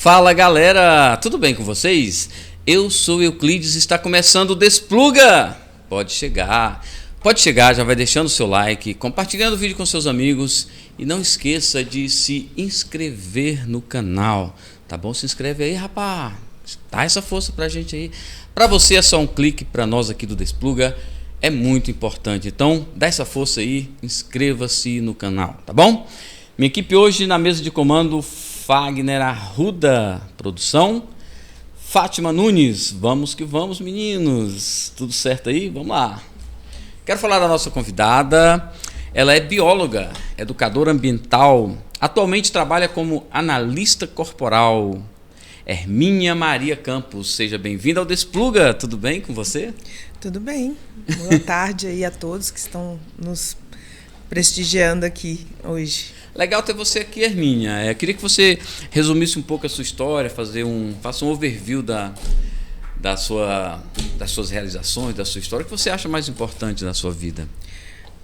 Fala galera, tudo bem com vocês? Eu sou Euclides e está começando o Despluga! Pode chegar, já vai deixando o seu like, compartilhando o vídeo com seus amigos e não esqueça de se inscrever no canal, tá bom? Se inscreve aí, rapaz, dá essa força pra gente aí. Pra você é só um clique, pra nós aqui do Despluga é muito importante, então dá essa força aí, inscreva-se no canal, tá bom? Minha equipe hoje na mesa de comando: Fagner Arruda, produção, Fátima Nunes. Vamos que vamos, meninos. Tudo certo aí? Vamos lá. Quero falar da nossa convidada. Ela é bióloga, educadora ambiental. Atualmente trabalha como analista corporal. Hermínia Maria Campos. Seja bem-vinda ao Despluga. Tudo bem com você? Tudo bem. Boa tarde aí a todos que estão nos prestigiando aqui hoje. Legal ter você aqui, Hermínia. Queria que você resumisse um pouco a sua história, faça um overview das suas realizações, da sua história. O que você acha mais importante na sua vida?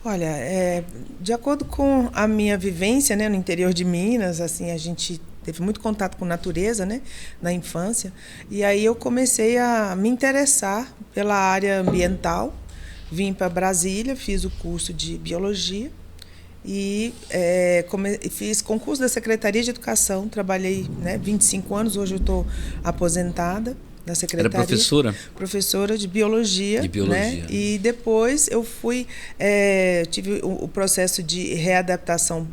Olha, de acordo com a minha vivência, né, no interior de Minas, assim, a gente teve muito contato com natureza, né, na infância. E aí eu comecei a me interessar pela área ambiental. Vim para Brasília, fiz o curso de biologia. E fiz concurso da Secretaria de Educação, trabalhei 25 anos, hoje eu estou aposentada da Secretaria. Era professora? Professora de biologia. De biologia. Né? E depois eu tive o processo de readaptação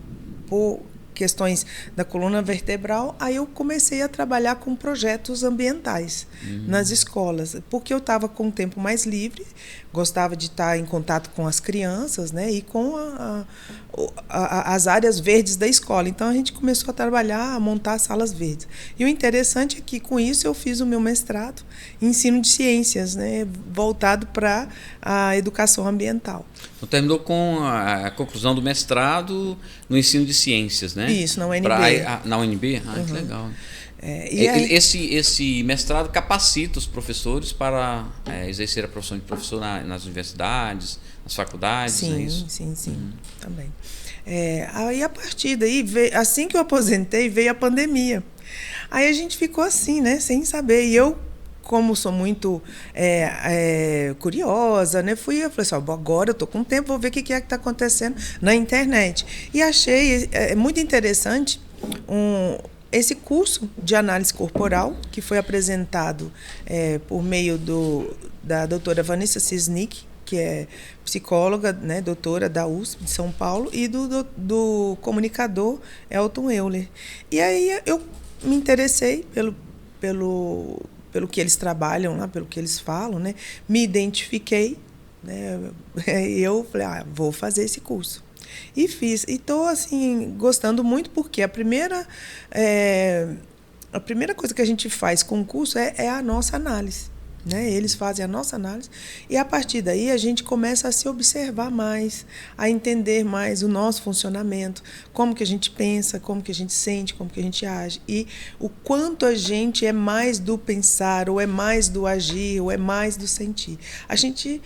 por questões da coluna vertebral, aí eu comecei a trabalhar com projetos ambientais nas escolas, porque eu estava com o tempo mais livre, gostava de estar em contato com as crianças, né, e com as áreas verdes da escola. Então a gente começou a trabalhar, a montar salas verdes. E o interessante é que com isso eu fiz o meu mestrado em ensino de ciências, né, voltado para a educação ambiental. Então, terminou com a conclusão do mestrado no ensino de ciências, né? Isso, na UNB. Na UNB? Que legal. Esse mestrado capacita os professores para exercer a profissão de professor nas universidades, nas faculdades, sim, não é isso? Sim, também. Aí a partir daí, assim que eu aposentei, veio a pandemia. Aí a gente ficou assim, né, sem saber. E eu, como sou muito curiosa, né, eu falei assim, agora eu estou com tempo, vou ver o que é que está acontecendo na internet. E achei muito interessante esse curso de análise corporal, que foi apresentado por meio da doutora Vanessa Cisnik, que é psicóloga, né, doutora da USP de São Paulo, e do comunicador Elton Euler. E aí eu me interessei pelo que eles trabalham lá, pelo que eles falam, né? Me identifiquei, né? E eu falei, vou fazer esse curso. E fiz. E estou assim, gostando muito, porque a primeira coisa que a gente faz com o curso é a nossa análise. Né? Eles fazem a nossa análise e, a partir daí, a gente começa a se observar mais, a entender mais o nosso funcionamento, como que a gente pensa, como que a gente sente, como que a gente age, e o quanto a gente é mais do pensar, ou é mais do agir, ou é mais do sentir. A gente,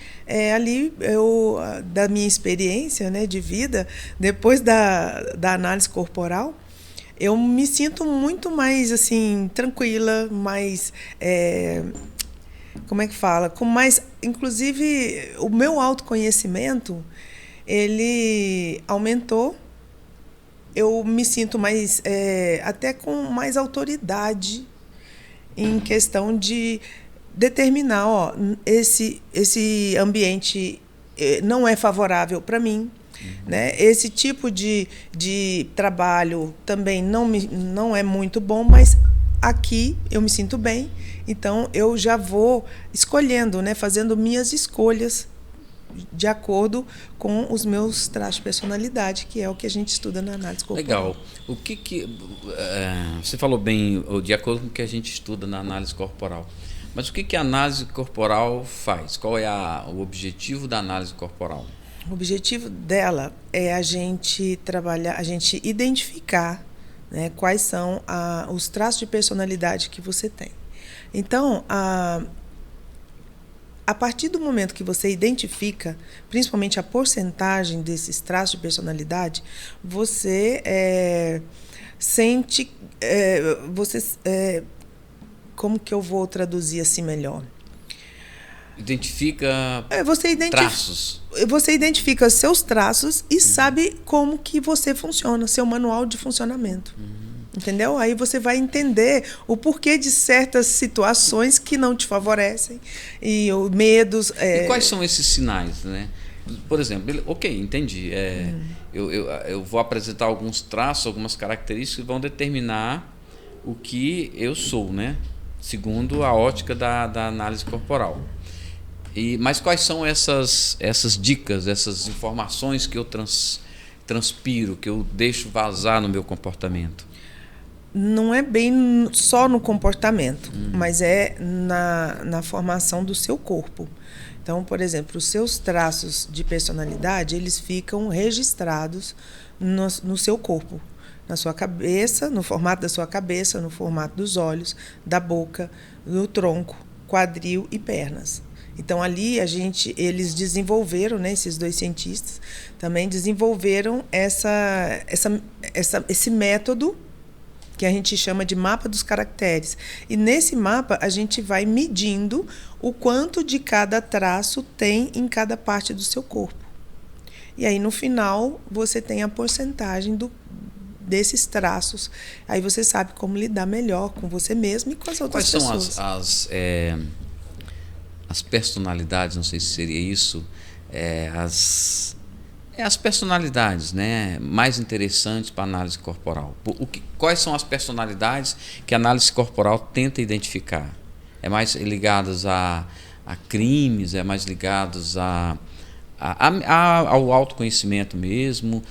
da minha experiência, né, de vida, depois da análise corporal, eu me sinto muito mais assim, tranquila, mais... como é que fala? Com mais, inclusive, o meu autoconhecimento, ele aumentou. Eu me sinto mais, até com mais autoridade em questão de determinar, esse ambiente não é favorável para mim. Né? Esse tipo de trabalho também não é muito bom, mas aqui eu me sinto bem, então eu já vou escolhendo, né, fazendo minhas escolhas de acordo com os meus traços de personalidade, que é o que a gente estuda na análise corporal. Legal. O que você falou bem, de acordo com o que a gente estuda na análise corporal, mas o que a análise corporal faz? Qual é o objetivo da análise corporal? O objetivo dela é a gente trabalhar, a gente identificar, né, quais são os traços de personalidade que você tem. Então, a partir do momento que você identifica, principalmente a porcentagem desses traços de personalidade, você sente, você, como que eu vou traduzir assim melhor? Identifica traços. Você identifica seus traços e sabe como que você funciona, seu manual de funcionamento. Entendeu? Aí você vai entender o porquê de certas situações que não te favorecem e os medos. E quais são esses sinais, né? Por exemplo, ok, entendi. Eu vou apresentar alguns traços, algumas características que vão determinar o que eu sou, né? Segundo a ótica da análise corporal. Mas quais são essas dicas, essas informações que eu transpiro, que eu deixo vazar no meu comportamento? Não é bem só no comportamento, mas é na formação do seu corpo. Então, por exemplo, os seus traços de personalidade, eles ficam registrados no seu corpo, na sua cabeça, no formato da sua cabeça, no formato dos olhos, da boca, do tronco, quadril e pernas. Então, ali eles desenvolveram, né, esses dois cientistas também desenvolveram esse método que a gente chama de mapa dos caracteres. E nesse mapa a gente vai medindo o quanto de cada traço tem em cada parte do seu corpo. E aí, no final, você tem a porcentagem desses traços. Aí você sabe como lidar melhor com você mesmo e com as outras pessoas. Quais são as personalidades, não sei se seria isso, as personalidades, né, mais interessantes para a análise corporal? Quais são as personalidades que a análise corporal tenta identificar? É mais ligadas a crimes? É mais ligadas ao autoconhecimento mesmo?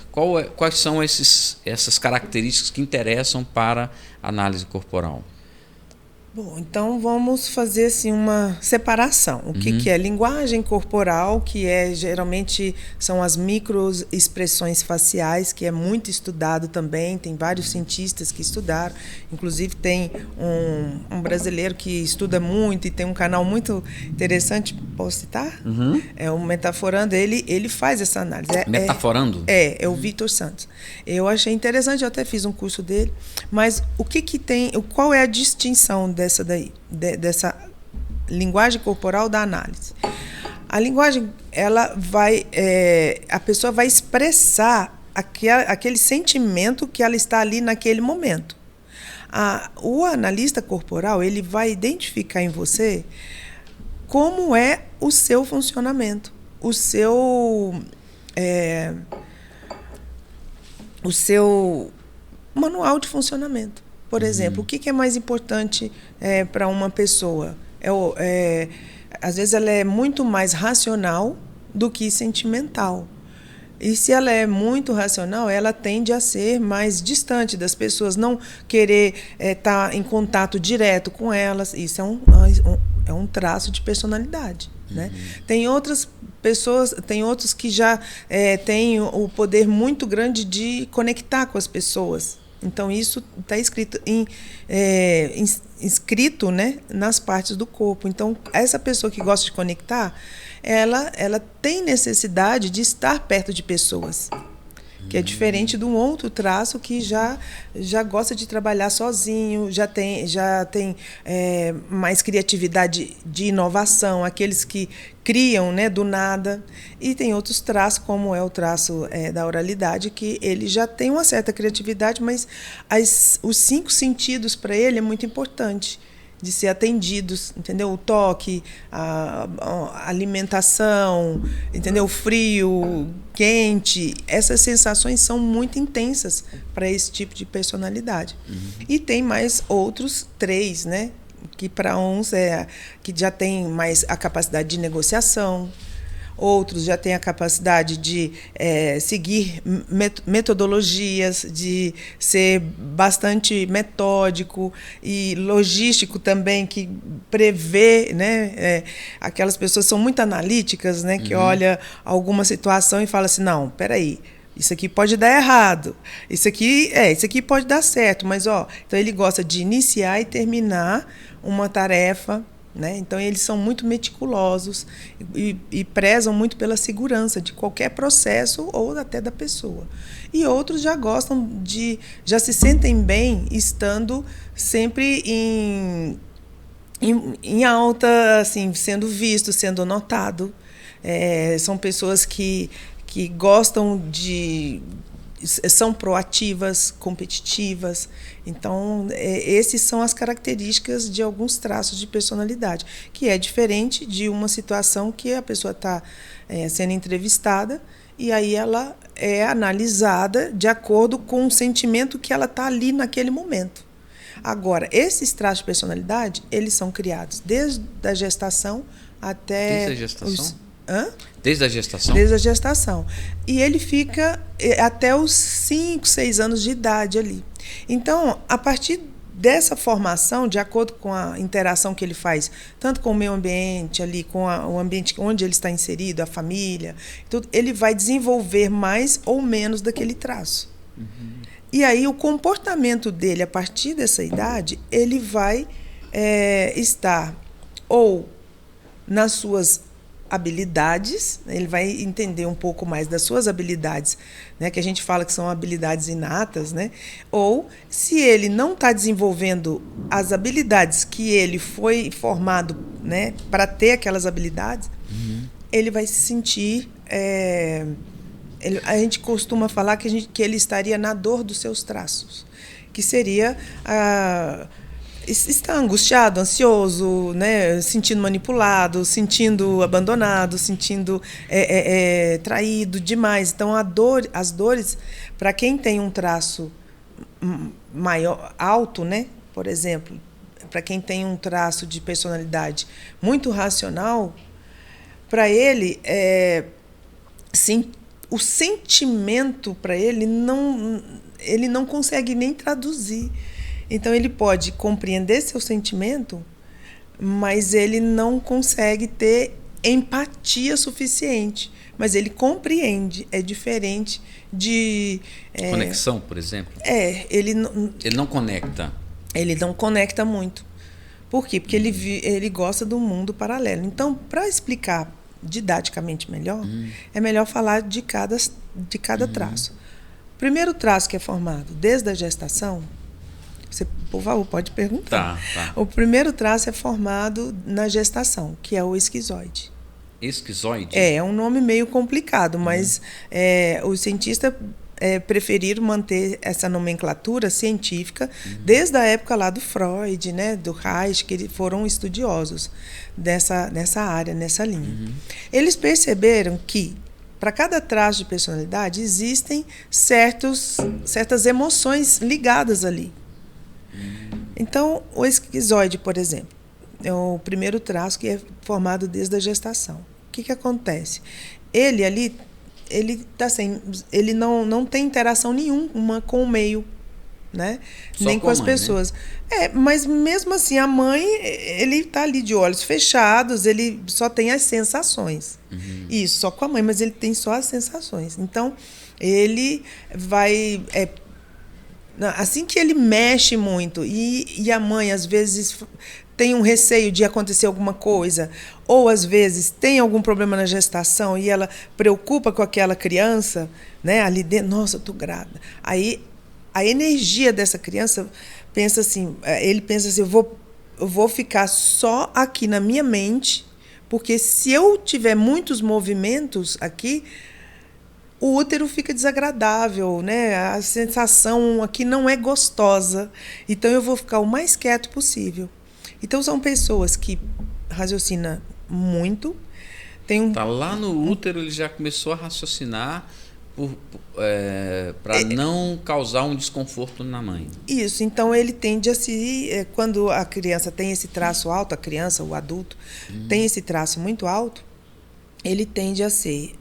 Quais são essas características que interessam para a análise corporal? Bom, então vamos fazer assim uma separação. O que é linguagem corporal, que geralmente são as microexpressões faciais, que é muito estudado também, tem vários cientistas que estudaram, inclusive tem um brasileiro que estuda muito e tem um canal muito interessante, posso citar? É o Metaforando, ele faz essa análise. Metaforando? É o Vitor Santos. Eu achei interessante, eu até fiz um curso dele, mas o que tem, qual é a distinção dessa linguagem corporal da análise? A linguagem, a pessoa vai expressar aquele sentimento que ela está ali naquele momento. O analista corporal, ele vai identificar em você como é o seu funcionamento, o seu manual de funcionamento. Por exemplo, o que é mais importante para uma pessoa? Às vezes ela é muito mais racional do que sentimental. E se ela é muito racional, ela tende a ser mais distante das pessoas, não querer estar em contato direto com elas. Isso é um traço de personalidade. Né? Tem outras pessoas, tem outros que já têm o poder muito grande de conectar com as pessoas. Então, isso está inscrito, né, nas partes do corpo. Então, essa pessoa que gosta de conectar, ela tem necessidade de estar perto de pessoas, que é diferente de um outro traço que já gosta de trabalhar sozinho, já tem mais criatividade de inovação, aqueles que criam, né, do nada. E tem outros traços, como é o traço da oralidade, que ele já tem uma certa criatividade, mas os 5 sentidos para ele é muito importante de ser atendidos, entendeu? O toque, a alimentação, entendeu? O frio, quente, essas sensações são muito intensas para esse tipo de personalidade. E tem mais outros 3, né? Que para uns que já tem mais a capacidade de negociação, outros já têm a capacidade de seguir metodologias, de ser bastante metódico e logístico também, que prevê, né? Aquelas pessoas são muito analíticas, né? Que olha alguma situação e fala assim, não, peraí, isso aqui pode dar errado, isso aqui pode dar certo, mas então ele gosta de iniciar e terminar uma tarefa né? Então, eles são muito meticulosos e prezam muito pela segurança de qualquer processo ou até da pessoa. E outros já gostam já se sentem bem estando sempre em alta, assim, sendo visto, sendo notado. São pessoas que gostam são proativas, competitivas. Então, esses são as características de alguns traços de personalidade, que é diferente de uma situação que a pessoa está sendo entrevistada e aí ela é analisada de acordo com o sentimento que ela está ali naquele momento. Agora, esses traços de personalidade, eles são criados desde a gestação até... Desde a gestação? Hã? Desde a gestação? Desde a gestação. E ele fica até os 5, 6 anos de idade ali. Então, a partir dessa formação, de acordo com a interação que ele faz, tanto com o meio ambiente, ali, com o ambiente onde ele está inserido, a família, tudo, ele vai desenvolver mais ou menos daquele traço. Uhum. E aí, o comportamento dele, a partir dessa idade, ele vai estar ou nas suas habilidades, ele vai entender um pouco mais das suas habilidades, né, que a gente fala que são habilidades inatas, né, ou se ele não está desenvolvendo as habilidades que ele foi formado, né, para ter aquelas habilidades, ele vai se sentir... a gente costuma falar que ele estaria na dor dos seus traços, que seria... está angustiado, ansioso, né, sentindo manipulado, sentindo abandonado, sentindo traído demais. Então, as dores, para quem tem um traço maior, alto, né, por exemplo, para quem tem um traço de personalidade muito racional, para ele, o sentimento para ele não consegue nem traduzir. Então, ele pode compreender seu sentimento, mas ele não consegue ter empatia suficiente. Mas ele compreende. É diferente de... Conexão, por exemplo? Ele não conecta. Ele não conecta muito. Por quê? Porque ele gosta do mundo paralelo. Então, para explicar didaticamente melhor, é melhor falar de cada traço. O primeiro traço que é formado desde a gestação... Você, por favor, pode perguntar. Tá. O primeiro traço é formado na gestação, que é o esquizoide. Esquizoide? É um nome meio complicado, mas os cientistas preferiram manter essa nomenclatura científica desde a época lá do Freud, né, do Reich, que foram estudiosos nessa área, nessa linha. Eles perceberam que para cada traço de personalidade existem certas emoções ligadas ali. Então, o esquizoide, por exemplo, é o primeiro traço que é formado desde a gestação. O que acontece? Ele não tem interação nenhuma com o meio, né? Nem com as pessoas. Né? Mas mesmo assim, a mãe, ele está ali de olhos fechados, ele só tem as sensações. Isso, só com a mãe, mas ele tem só as sensações. Então, ele vai... assim que ele mexe muito e a mãe, às vezes, tem um receio de acontecer alguma coisa, ou, às vezes, tem algum problema na gestação e ela preocupa com aquela criança, né, ali dentro, nossa, eu estou grávida. Aí, a energia dessa criança ele pensa assim, eu vou ficar só aqui na minha mente, porque se eu tiver muitos movimentos aqui, o útero fica desagradável, né? A sensação aqui não é gostosa. Então, eu vou ficar o mais quieto possível. Então, são pessoas que raciocinam muito. Tá lá no útero, ele já começou a raciocinar para não causar um desconforto na mãe. Isso. Então, ele tende a quando a criança tem esse traço alto, a criança, o adulto, tem esse traço muito alto, ele tende a ser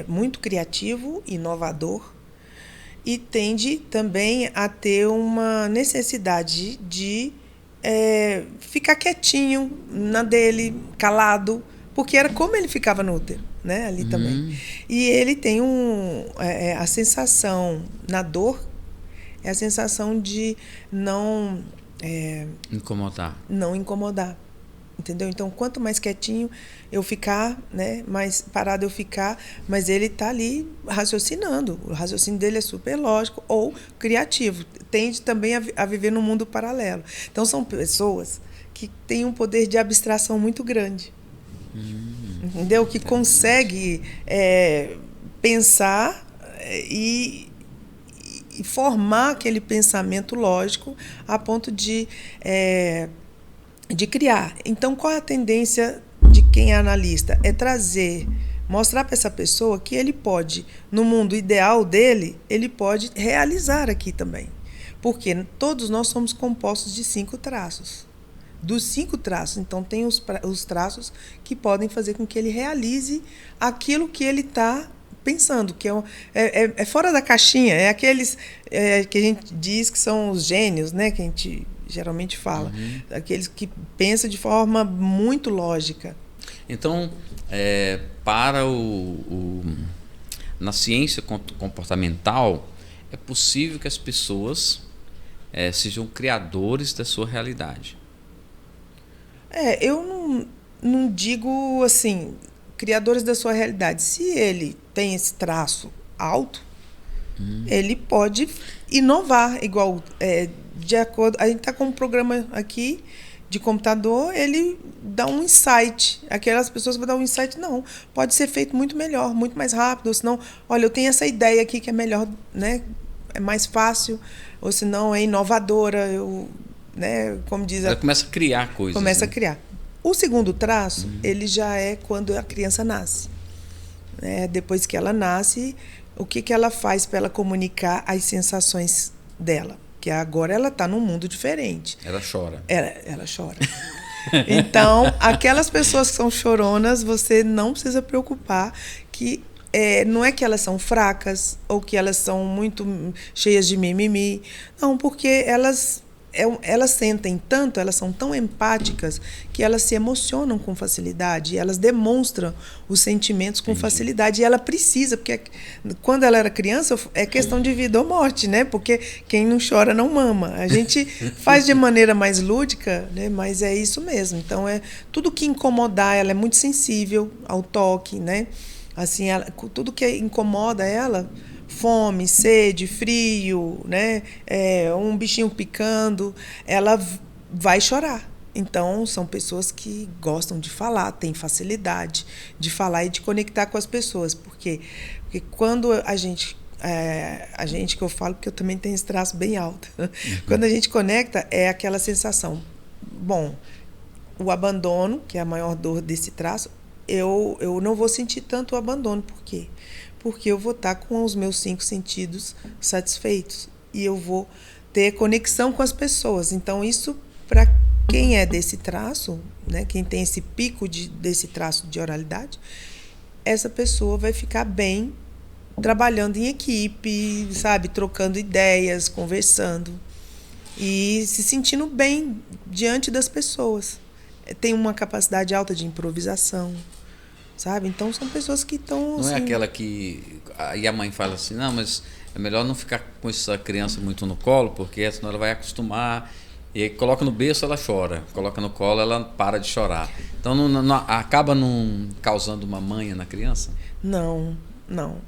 muito criativo, inovador, e tende também a ter uma necessidade de ficar quietinho na dele, calado, porque era como ele ficava no útero, né, ali também. E ele tem a sensação, na dor, é a sensação de não incomodar. Não incomodar. Entendeu? Então, quanto mais quietinho eu ficar, né, mais parado eu ficar, mas ele está ali raciocinando. O raciocínio dele é super lógico ou criativo. Tende também a viver num mundo paralelo. Então, são pessoas que têm um poder de abstração muito grande. Entendeu? Que consegue pensar e formar aquele pensamento lógico a ponto de criar. Então, qual é a tendência de quem é analista? É mostrar para essa pessoa que ele pode, no mundo ideal dele, ele pode realizar aqui também. Porque todos nós somos compostos de 5 traços. Dos 5 traços, então tem os traços que podem fazer com que ele realize aquilo que ele está pensando, que é fora da caixinha, é aqueles que a gente diz que são os gênios, né, que a gente geralmente fala, aqueles que pensam de forma muito lógica. Então, na ciência comportamental, é possível que as pessoas sejam criadores da sua realidade. Eu não digo assim, criadores da sua realidade. Se ele tem esse traço alto, ele pode inovar, igual de acordo. A gente está com um programa aqui de computador, ele dá um insight. Aquelas pessoas vão dar um insight, não, pode ser feito muito melhor, muito mais rápido, ou senão, olha, eu tenho essa ideia aqui que é melhor, né? É mais fácil, ou senão é inovadora, né, como diz, ela começa a criar coisas. Começa a criar. O segundo traço, ele já é quando a criança nasce. Depois que ela nasce, o que ela faz para ela comunicar as sensações dela? Que agora ela está num mundo diferente. Ela chora. Ela chora. Então, aquelas pessoas que são choronas, você não precisa preocupar que não é que elas são fracas ou que elas são muito cheias de mimimi. Não, porque elas sentem tanto, elas são tão empáticas que elas se emocionam com facilidade, elas demonstram os sentimentos com facilidade. E ela precisa, porque quando ela era criança é questão de vida ou morte, né? Porque quem não chora não mama. A gente faz de maneira mais lúdica, né? Mas é isso mesmo. Então, tudo que incomodar, ela é muito sensível ao toque, né? Assim, tudo que incomoda ela, fome, sede, frio, né? Um bichinho picando, ela vai chorar. Então, são pessoas que gostam de falar, têm facilidade de falar e de conectar com as pessoas. Por quê? Porque quando a gente que eu falo, porque eu também tenho esse traço bem alto, quando a gente conecta, é aquela sensação. Bom, o abandono, que é a maior dor desse traço, eu não vou sentir tanto o abandono. Por quê? Porque eu vou estar com os meus 5 sentidos satisfeitos e eu vou ter conexão com as pessoas. Então, isso, para quem é desse traço, né, quem tem esse pico desse traço de oralidade, essa pessoa vai ficar bem trabalhando em equipe, sabe, trocando ideias, conversando e se sentindo bem diante das pessoas. Tem uma capacidade alta de improvisação. Sabe? Então, são pessoas que estão... Não assim, é aquela que... Aí a mãe fala assim, não, mas é melhor não ficar com essa criança muito no colo, porque senão ela vai acostumar. E aí coloca no berço, ela chora. Coloca no colo, ela para de chorar. Então, acaba não causando uma manha na criança? Não.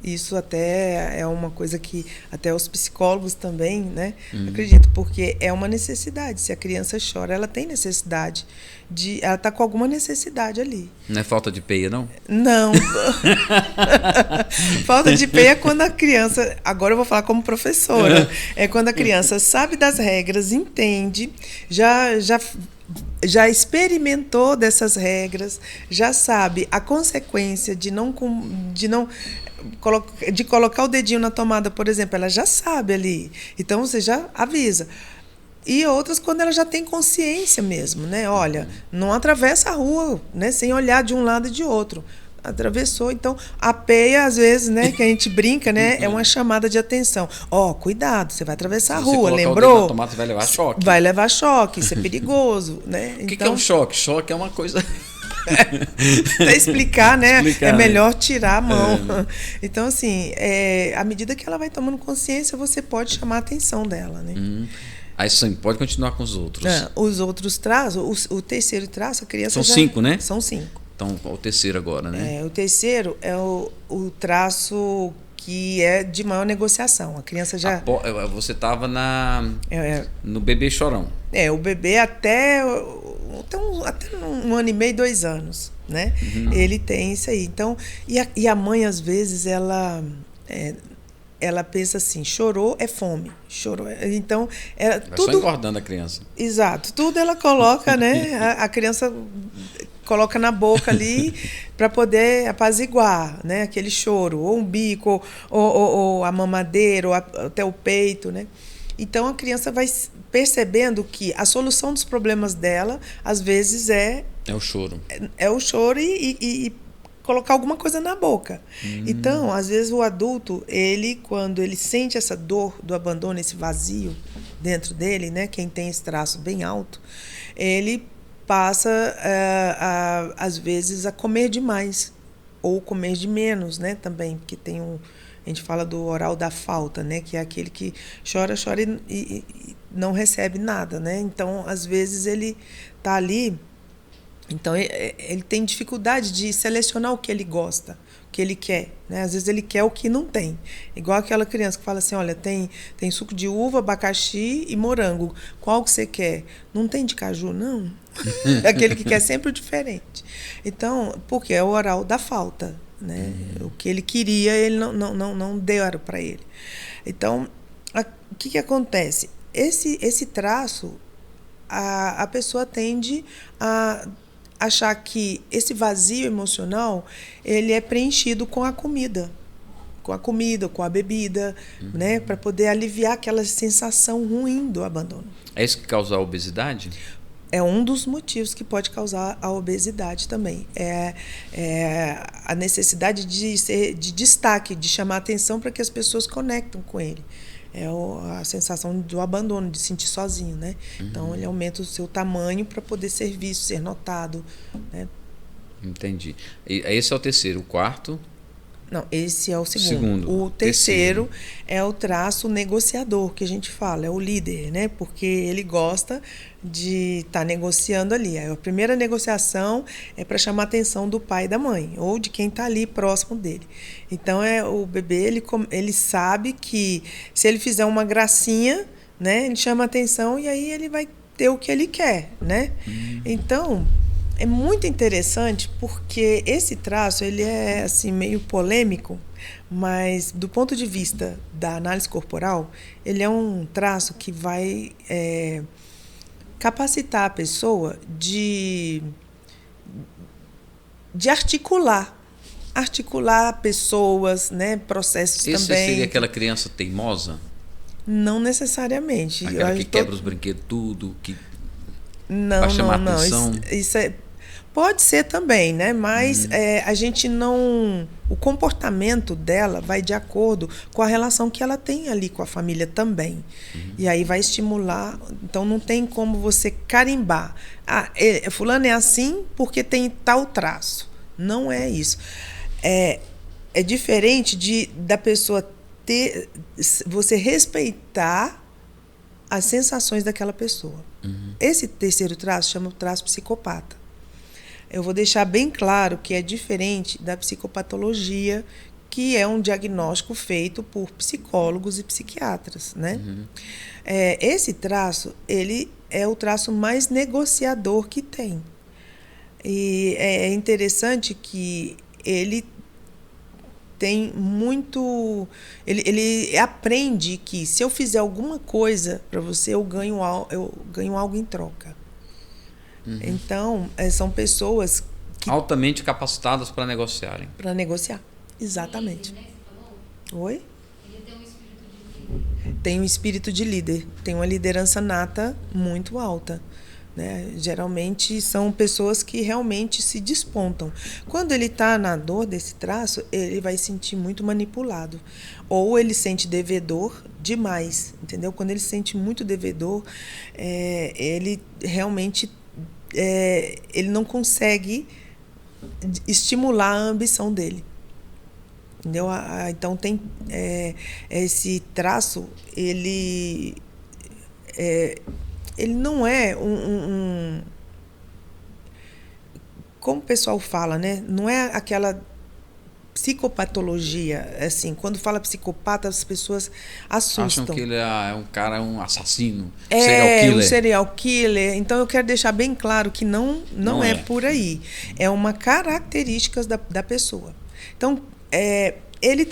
Isso até é uma coisa que até os psicólogos também, né, acreditam, porque é uma necessidade. Se a criança chora, ela tem necessidade ela está com alguma necessidade ali. Não é falta de peia, não? Não. Falta de peia é quando a criança... Agora eu vou falar como professora. É quando a criança sabe das regras, entende, já experimentou dessas regras, já sabe a consequência de colocar o dedinho na tomada, por exemplo, ela já sabe ali. Então, você já avisa. E outras quando ela já tem consciência mesmo, né? Olha, não atravessa a rua, né? Sem olhar de um lado e de outro. Atravessou, então a peia, às vezes, né, que a gente brinca, né, é uma chamada de atenção. Cuidado, você vai atravessar a rua, lembrou? Na tomada, você vai levar choque. Vai levar choque, isso é perigoso, né? O que é um choque? Choque é uma coisa... Para explicar, né? É melhor tirar a mão. Então, assim, à medida que ela vai tomando consciência, você pode chamar a atenção dela, né? Aí sim, pode continuar com os outros. Os outros traços, o terceiro traço, a criança São 5, né? São 5. Então, o terceiro agora, né? O terceiro é o traço que é de maior negociação. A criança já... Você estava no bebê chorão. O bebê até um ano e meio, 2 anos, né? Ele tem isso aí. Então, e a mãe, às vezes, ela pensa assim, chorou é fome. Então, vai tudo... só engordando a criança. Exato. Tudo ela coloca, né? A criança coloca na boca ali para poder apaziguar, né? Aquele choro, ou um bico, ou a mamadeira, ou até o peito, né? Então, a criança vai percebendo que a solução dos problemas dela, às vezes, é o choro. É o choro e colocar alguma coisa na boca. Então, às vezes, o adulto, quando ele sente essa dor do abandono, esse vazio dentro dele, né? Quem tem esse traço bem alto, ele passa, às vezes, a comer demais ou comer de menos, né? Também, porque a gente fala do oral da falta, né? Que é aquele que chora e não recebe nada, né? Então, às vezes, ele está ali. Então, ele tem dificuldade de selecionar o que ele gosta, o que ele quer, né? Às vezes, ele quer o que não tem. Igual aquela criança que fala assim, olha, tem suco de uva, abacaxi e morango. Qual que você quer? Não tem de caju, não. Aquele que quer sempre o diferente. Então, porque é o oral da falta, né? O que ele queria, ele não deram para ele. Então, o que acontece? Esse traço, a pessoa tende a achar que esse vazio emocional ele é preenchido com a comida, com a bebida, né, para poder aliviar aquela sensação ruim do abandono. É isso que causa a obesidade? É um dos motivos que pode causar a obesidade também. É a necessidade de destaque, de chamar atenção para que as pessoas conectem com ele. É a sensação do abandono, de sentir sozinho, né? Então, ele aumenta o seu tamanho para poder ser visto, ser notado, né? Entendi. Esse é o terceiro. O quarto? Não, esse é o segundo. O terceiro é o traço negociador, que a gente fala, é o líder, né? Porque ele gosta de estar negociando ali. A primeira negociação é para chamar a atenção do pai e da mãe, ou de quem está ali próximo dele. Então, o bebê, ele sabe que se ele fizer uma gracinha, né, ele chama a atenção e aí ele vai ter o que ele quer, né? Então, é muito interessante porque esse traço ele é assim, meio polêmico, mas do ponto de vista da análise corporal, ele é um traço que vai capacitar a pessoa de articular pessoas, né, processos Esse também. Seria aquela criança teimosa? Não necessariamente. Aquela que quebra os brinquedos tudo, que para chamar atenção. Isso pode ser também, né? Mas a gente não... O comportamento dela vai de acordo com a relação que ela tem ali com a família também. E aí vai estimular... Então, não tem como você carimbar. Fulano é assim porque tem tal traço. Não é isso. É diferente da pessoa ter... Você respeitar as sensações daquela pessoa. Esse terceiro traço chama o traço psicopata. Eu vou deixar bem claro que é diferente da psicopatologia, que é um diagnóstico feito por psicólogos e psiquiatras, né? Esse traço, ele é o traço mais negociador que tem. E é interessante que ele tem muito... Ele aprende que se eu fizer alguma coisa para você, eu ganho algo em troca. Então, são pessoas altamente capacitadas para negociarem. Para negociar, exatamente. Líder, né, você falou? Oi? Ele tem um espírito de líder. Tem um espírito de líder, tem uma liderança nata muito alta, né? Geralmente são pessoas que realmente se despontam. Quando ele está na dor desse traço, ele vai sentir muito manipulado. Ou ele sente devedor demais, entendeu? Quando ele sente muito devedor, ele realmente... ele não consegue estimular a ambição dele, entendeu? Então tem esse traço, ele ele não é como o pessoal fala, né? Não é aquela psicopatologia, assim, quando fala psicopata, as pessoas assustam. Acham que ele é um cara, um assassino, serial killer. Um serial killer. Então eu quero deixar bem claro que não é por aí. É uma característica da pessoa. Então, ele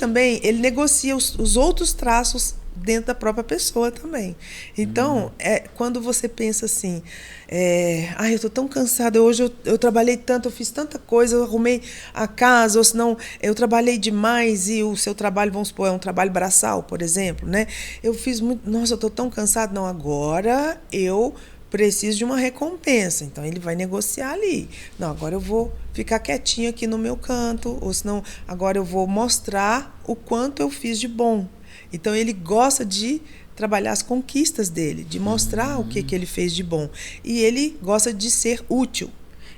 negocia os outros traços dentro da própria pessoa também. Então, quando você pensa assim, eu estou tão cansada, hoje eu trabalhei tanto, eu fiz tanta coisa, eu arrumei a casa, ou senão eu trabalhei demais e o seu trabalho, vamos supor, é um trabalho braçal, por exemplo, né? Eu fiz muito, nossa, eu estou tão cansada, não, agora eu preciso de uma recompensa. Então, ele vai negociar ali. Não, agora eu vou ficar quietinho aqui no meu canto, ou senão, agora eu vou mostrar o quanto eu fiz de bom. Então, ele gosta de trabalhar as conquistas dele, de mostrar o que ele fez de bom. E ele gosta de ser útil.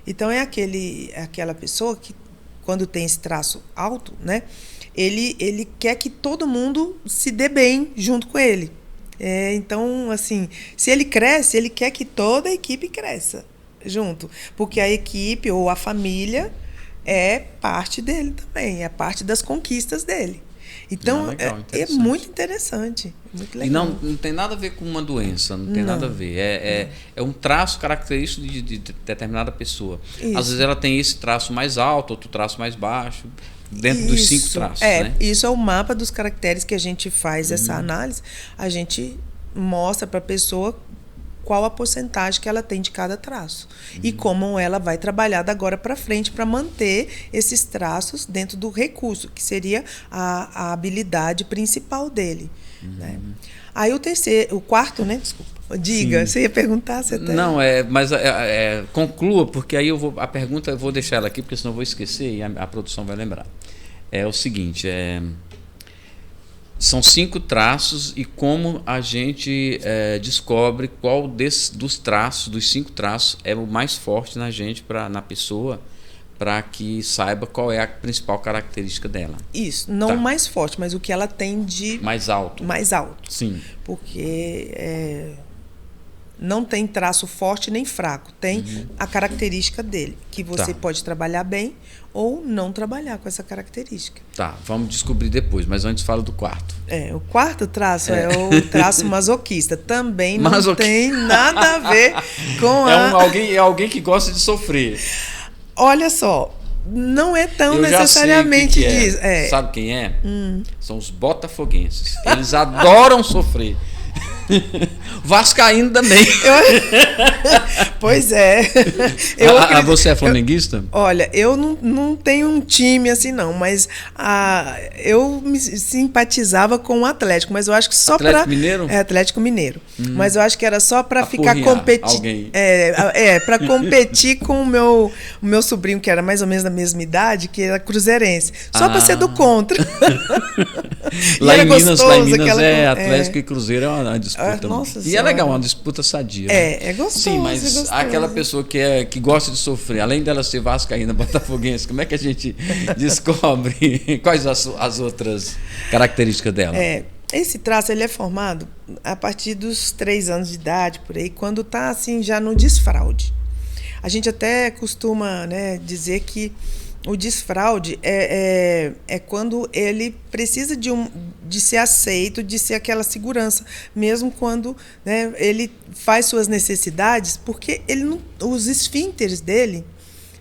Então, é aquela pessoa que, quando tem esse traço alto, né, ele quer que todo mundo se dê bem junto com ele. Então, assim, se ele cresce, ele quer que toda a equipe cresça junto. Porque a equipe ou a família é parte dele também, é parte das conquistas dele. Então, legal, é muito interessante, muito legal. E não tem nada a ver com uma doença, não tem nada a ver. É um traço característico de determinada pessoa. Isso. Às vezes ela tem esse traço mais alto, outro traço mais baixo, dentro dos 5 traços. Né? Isso é o mapa dos caracteres que a gente faz essa análise. A gente mostra para a pessoa qual a porcentagem que ela tem de cada traço. E como ela vai trabalhar da agora para frente para manter esses traços dentro do recurso, que seria a habilidade principal dele. Né? Aí o quarto, né? Desculpa. Diga, você ia perguntar? Você Não, mas conclua, porque aí a pergunta eu vou deixar ela aqui, porque senão eu vou esquecer e a produção vai lembrar. É o seguinte, são 5 traços e como a gente descobre qual dos traços, dos 5 traços, é o mais forte na gente, na pessoa, para que saiba qual é a principal característica dela. Isso, não o mais forte, mas o que ela tem de... Mais alto. Mais alto. Sim. Porque não tem traço forte nem fraco, tem a característica dele, que você pode trabalhar bem ou não trabalhar com essa característica. Tá, vamos descobrir depois, mas antes fala do quarto. O quarto traço é o traço masoquista. Também não tem nada a ver com alguém que gosta de sofrer. Olha só, não é tão necessariamente disso. Sabe quem é? São os botafoguenses. Eles adoram sofrer. Vascaíno também. Pois é. Você é flamenguista? Olha, eu não tenho um time assim, não, mas eu me simpatizava com o Atlético, mas eu acho que só para. Atlético Mineiro? Atlético Mineiro. Mas eu acho que era só para ficar competindo. Para competir com o meu sobrinho, que era mais ou menos da mesma idade, que era cruzeirense. Só para ser do contra. Lá em Minas Atlético e Cruzeiro é uma disputa. Nossa e senhora. é legal, uma disputa sadia. É gostoso. Sim, mas aquela pessoa que gosta de sofrer, além dela ser vascaína, botafoguense, como é que a gente descobre quais as outras características dela? Esse traço ele é formado a partir dos 3 anos de idade, por aí, quando está assim, já no desfraude. A gente até costuma, né, dizer que o desfraude é quando ele precisa de ser aceito, de ser aquela segurança, mesmo quando, né, ele faz suas necessidades, porque os esfínteres dele,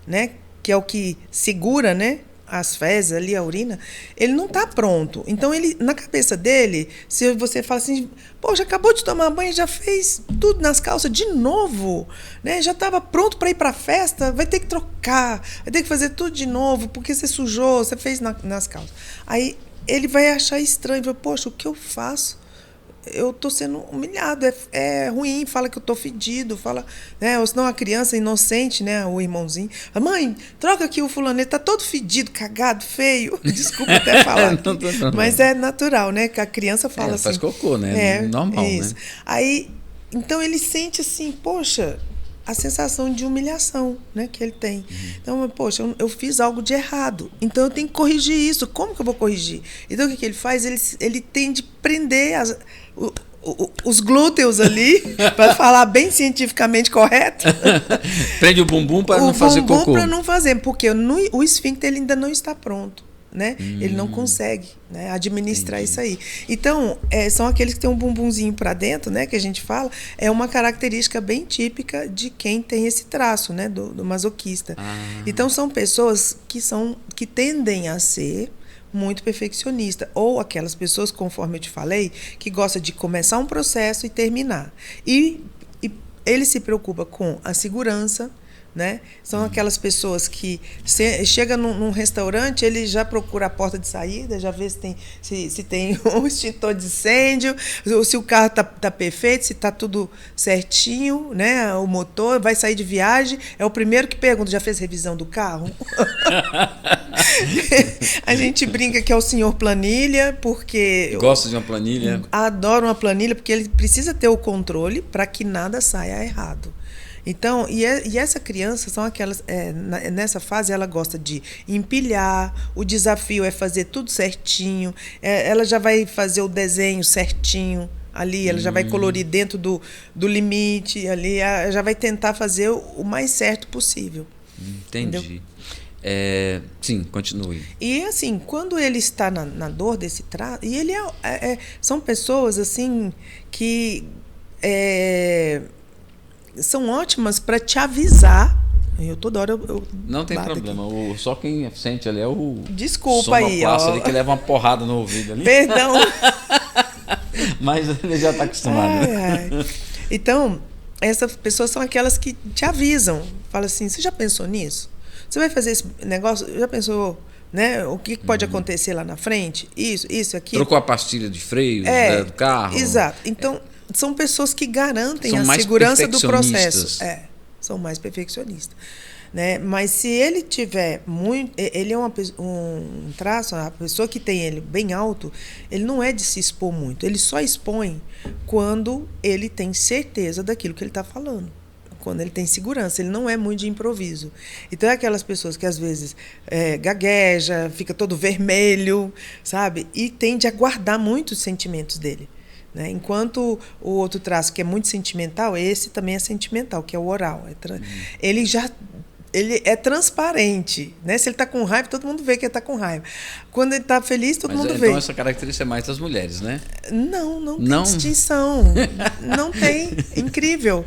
né, que é o que segura, né, as fezes ali, a urina, ele não está pronto. Então, na cabeça dele, se você fala assim, poxa, acabou de tomar banho, já fez tudo nas calças de novo, né? Já estava pronto para ir para a festa, vai ter que trocar, vai ter que fazer tudo de novo, porque você sujou, você fez nas calças. Aí ele vai achar estranho, vai, poxa, o que eu faço? Eu estou sendo humilhado, é ruim, fala que eu estou fedido, fala, né? Ou senão a criança inocente, né? O irmãozinho, mãe, troca aqui o fulano, ele está todo fedido, cagado, feio. Desculpa até falar, mas é natural, né? Que a criança fala assim. Faz cocô, né? Normal, isso. Né? Aí, então ele sente assim, poxa, a sensação de humilhação, né, que ele tem. Então, poxa, eu fiz algo de errado, então eu tenho que corrigir isso. Como que eu vou corrigir? Então, o que ele faz? Ele tende a prender os glúteos ali, para falar bem cientificamente correto. Prende o bumbum para não fazer cocô. O bumbum para não fazer, porque o esfíncter ele ainda não está pronto. Né? Ele não consegue, né, administrar isso aí. Então, são aqueles que têm um bumbumzinho para dentro, né, que a gente fala, é uma característica bem típica de quem tem esse traço, né, do masoquista. Então, são pessoas que tendem a ser muito perfeccionista, ou aquelas pessoas, conforme eu te falei, que gostam de começar um processo e terminar. E ele se preocupa com a segurança, né? São aquelas pessoas que chega num restaurante, ele já procura a porta de saída, já vê se tem um extintor de incêndio, se o carro tá perfeito, se está tudo certinho, né? O motor vai sair de viagem, é o primeiro que pergunta, já fez revisão do carro? A gente brinca que é o senhor planilha, porque... Gosta de uma planilha? Adoro uma planilha, porque ele precisa ter o controle para que nada saia errado. Então, e essa criança são aquelas, nessa fase ela gosta de empilhar, o desafio é fazer tudo certinho, ela já vai fazer o desenho certinho ali, ela já vai colorir dentro do limite ali, já vai tentar fazer o mais certo possível. Entendi. Sim, continue. E assim, quando ele está na dor desse traço, e ele são pessoas assim que são ótimas para te avisar. Eu toda hora eu não tem problema. Só quem sente ali é o desculpa aí, ó. Ali que leva uma porrada no ouvido ali. Perdão. Mas ele já está acostumado. Então, essas pessoas são aquelas que te avisam. Fala assim, você já pensou nisso? Você vai fazer esse negócio? Já pensou, né? O que pode acontecer lá na frente? Isso, aquilo. Trocou a pastilha de freio do carro. Exato. Então, são pessoas que garantem a segurança do processo. São mais perfeccionistas. Né? Mas se ele tiver muito... Ele é um traço, a pessoa que tem ele bem alto, ele não é de se expor muito. Ele só expõe quando ele tem certeza daquilo que ele está falando. Quando ele tem segurança, ele não é muito de improviso. Então, é aquelas pessoas que, às vezes, gagueja, fica todo vermelho, sabe? E tende a guardar muito os sentimentos dele. Né? Enquanto o outro traço, que é muito sentimental, esse também é sentimental, que é o oral. Ele é transparente. Né? Se ele está com raiva, todo mundo vê que ele está com raiva. Quando ele está feliz, todo mundo vê. Então, essa característica é mais das mulheres, né? Não tem distinção. Não tem. Incrível.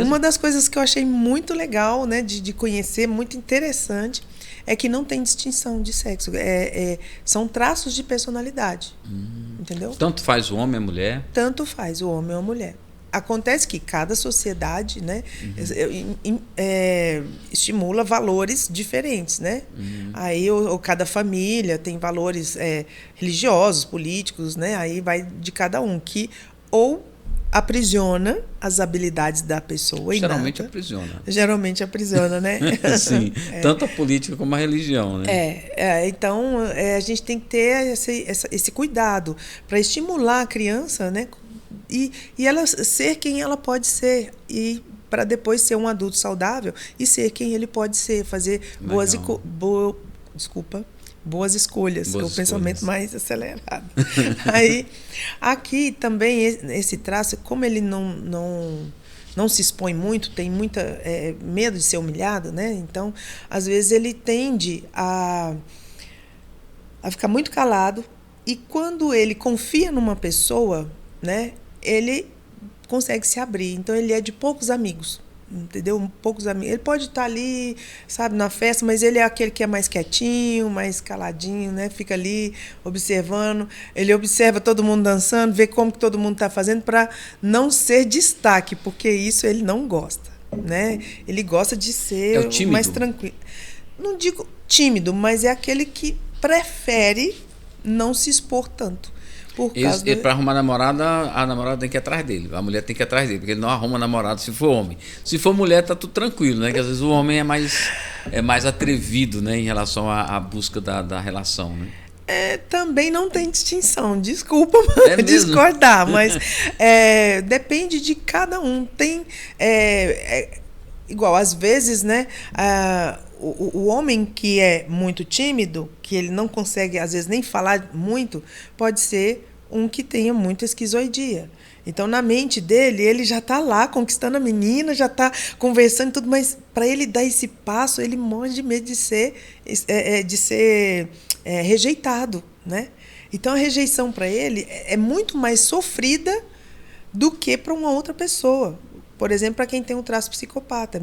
Uma das coisas que eu achei muito legal, né, de conhecer, muito interessante, é que não tem distinção de sexo. São traços de personalidade. Entendeu? Tanto faz o homem e a mulher? Tanto faz o homem ou a mulher. Acontece que cada sociedade, né, estimula valores diferentes, né? Aí ou cada família tem valores religiosos, políticos, né? Aí vai de cada um, que ou aprisiona as habilidades da pessoa. Geralmente aprisiona, né? Sim, tanto a política como a religião, né? Então, a gente tem que ter esse cuidado para estimular a criança, né? E ela ser quem ela pode ser, e para depois ser um adulto saudável e ser quem ele pode ser, fazer boas escolhas, o pensamento mais acelerado. Aí, aqui também, esse traço, como ele não se expõe muito, tem muita medo de ser humilhado, né? Então, às vezes, ele tende a ficar muito calado, e quando ele confia numa pessoa, né, ele consegue se abrir. Então, ele é de poucos amigos. Entendeu? Poucos amigos. Ele pode estar ali, sabe, na festa, mas ele é aquele que é mais quietinho, mais caladinho, né? Fica ali observando. Ele observa todo mundo dançando, vê como que todo mundo está fazendo, para não ser destaque, porque isso ele não gosta, né? Ele gosta de ser mais tranquilo. Não digo tímido, mas é aquele que prefere não se expor tanto. Para arrumar namorada, a namorada tem que ir atrás dele. A mulher tem que ir atrás dele, porque ele não arruma namorado se for homem. Se for mulher, tá tudo tranquilo, né? Que às vezes o homem é mais atrevido, né, em relação à busca da relação, né? Também não tem distinção. Desculpa discordar, mas depende de cada um. Tem igual, às vezes, né? O homem que é muito tímido, que ele não consegue, às vezes, nem falar muito, pode ser um que tenha muita esquizoidia. Então, na mente dele, ele já está lá conquistando a menina, já está conversando e tudo, mas para ele dar esse passo, ele morre de medo de ser rejeitado, né? Então, a rejeição para ele é muito mais sofrida do que para uma outra pessoa. Por exemplo, para quem tem um traço psicopata.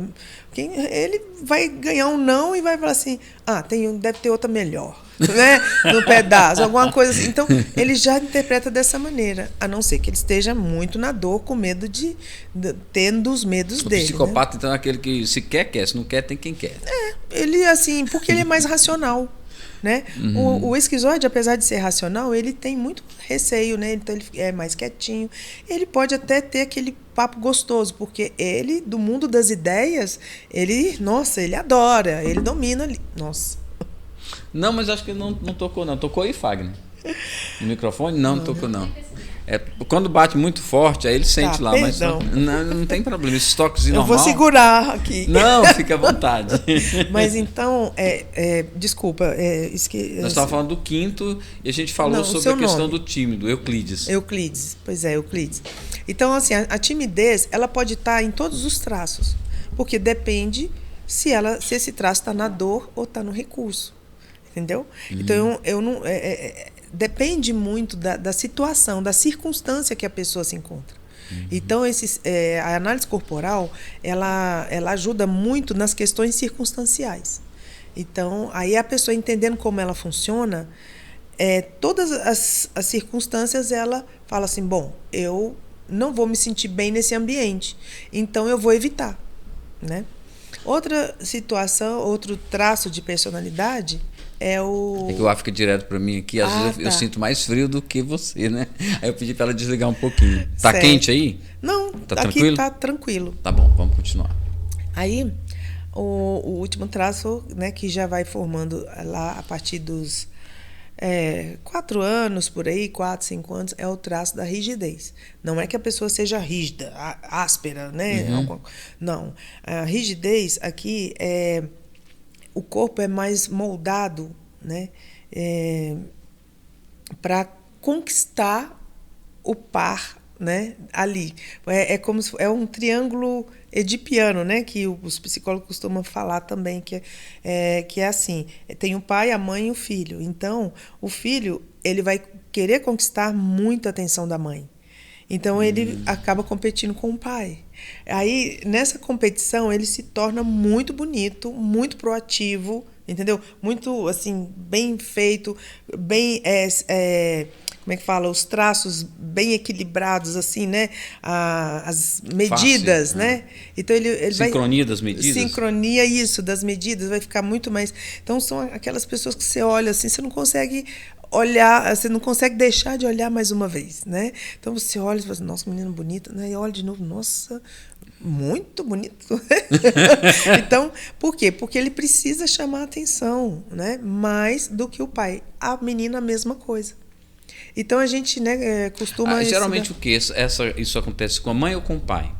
Ele vai ganhar um não e vai falar assim, deve ter outra melhor, né? No pedaço, alguma coisa assim. Então, ele já interpreta dessa maneira, a não ser que ele esteja muito na dor, com medo tendo os medos dele. O psicopata, né? então, é aquele que se quer, se não quer, tem quem quer. Ele, assim, porque ele é mais racional. Né? O esquizoide, apesar de ser racional, ele tem muito receio, né? Então ele é mais quietinho. Ele pode até ter aquele papo gostoso, porque ele, do mundo das ideias, ele adora, ele domina ali. Nossa. Não, mas acho que ele não tocou, não. Tocou aí, Fagner? No microfone? Não tocou, não. Quando bate muito forte, aí ele sente lá, perdão. Mas não tem problema, esses toques Eu normal. vou segurar aqui. Não, fica à vontade. Mas então, desculpa. Nós estávamos falando do quinto e a gente falou sobre a questão do tímido, Euclides. Pois é, Euclides. Então, assim, a timidez, ela pode estar em todos os traços, porque depende se esse traço está na dor ou está no recurso. Entendeu? Então, eu não... depende muito da situação, da circunstância que a pessoa se encontra. Então, a análise corporal, ela ajuda muito nas questões circunstanciais. Então, aí a pessoa entendendo como ela funciona, todas as circunstâncias, ela fala assim, bom, eu não vou me sentir bem nesse ambiente, então eu vou evitar, né? Outra situação, outro traço de personalidade é que o ar fica direto para mim aqui, às vezes eu sinto mais frio do que você, né? Aí eu pedi para ela desligar um pouquinho. Tá certo. quente aí? Não, tá aqui tranquilo? tá tranquilo. Tá bom, vamos continuar. Aí, o último traço, né, que já vai formando lá a partir dos 4 anos, por aí, 4, 5 anos, é o traço da rigidez. Não é que a pessoa seja rígida, áspera, né? Não. A rigidez aqui o corpo é mais moldado, né, para conquistar o par, né, ali. Como se é um triângulo edipiano, né, que os psicólogos costumam falar também, que é assim, tem o pai, a mãe e o filho. Então, o filho, ele vai querer conquistar muito a atenção da mãe. Então, ele acaba competindo com o pai. Aí, nessa competição, ele se torna muito bonito, muito proativo, entendeu? Muito, assim, bem feito, bem... como é que fala? Os traços bem equilibrados, assim, né? As medidas, fácil, né? Então, ele sincronia das medidas? Sincronia, isso, das medidas, vai ficar muito mais... Então, são aquelas pessoas que você olha assim, você não consegue olhar, você não consegue deixar de olhar mais uma vez, né? Então você olha e fala assim, nossa, menina bonita, né? E olha de novo, nossa, muito bonito. Então, por quê? Porque ele precisa chamar a atenção, né? Mais do que o pai. A menina, a mesma coisa. Então a gente, né, costuma... geralmente o quê? Isso acontece com a mãe ou com o pai?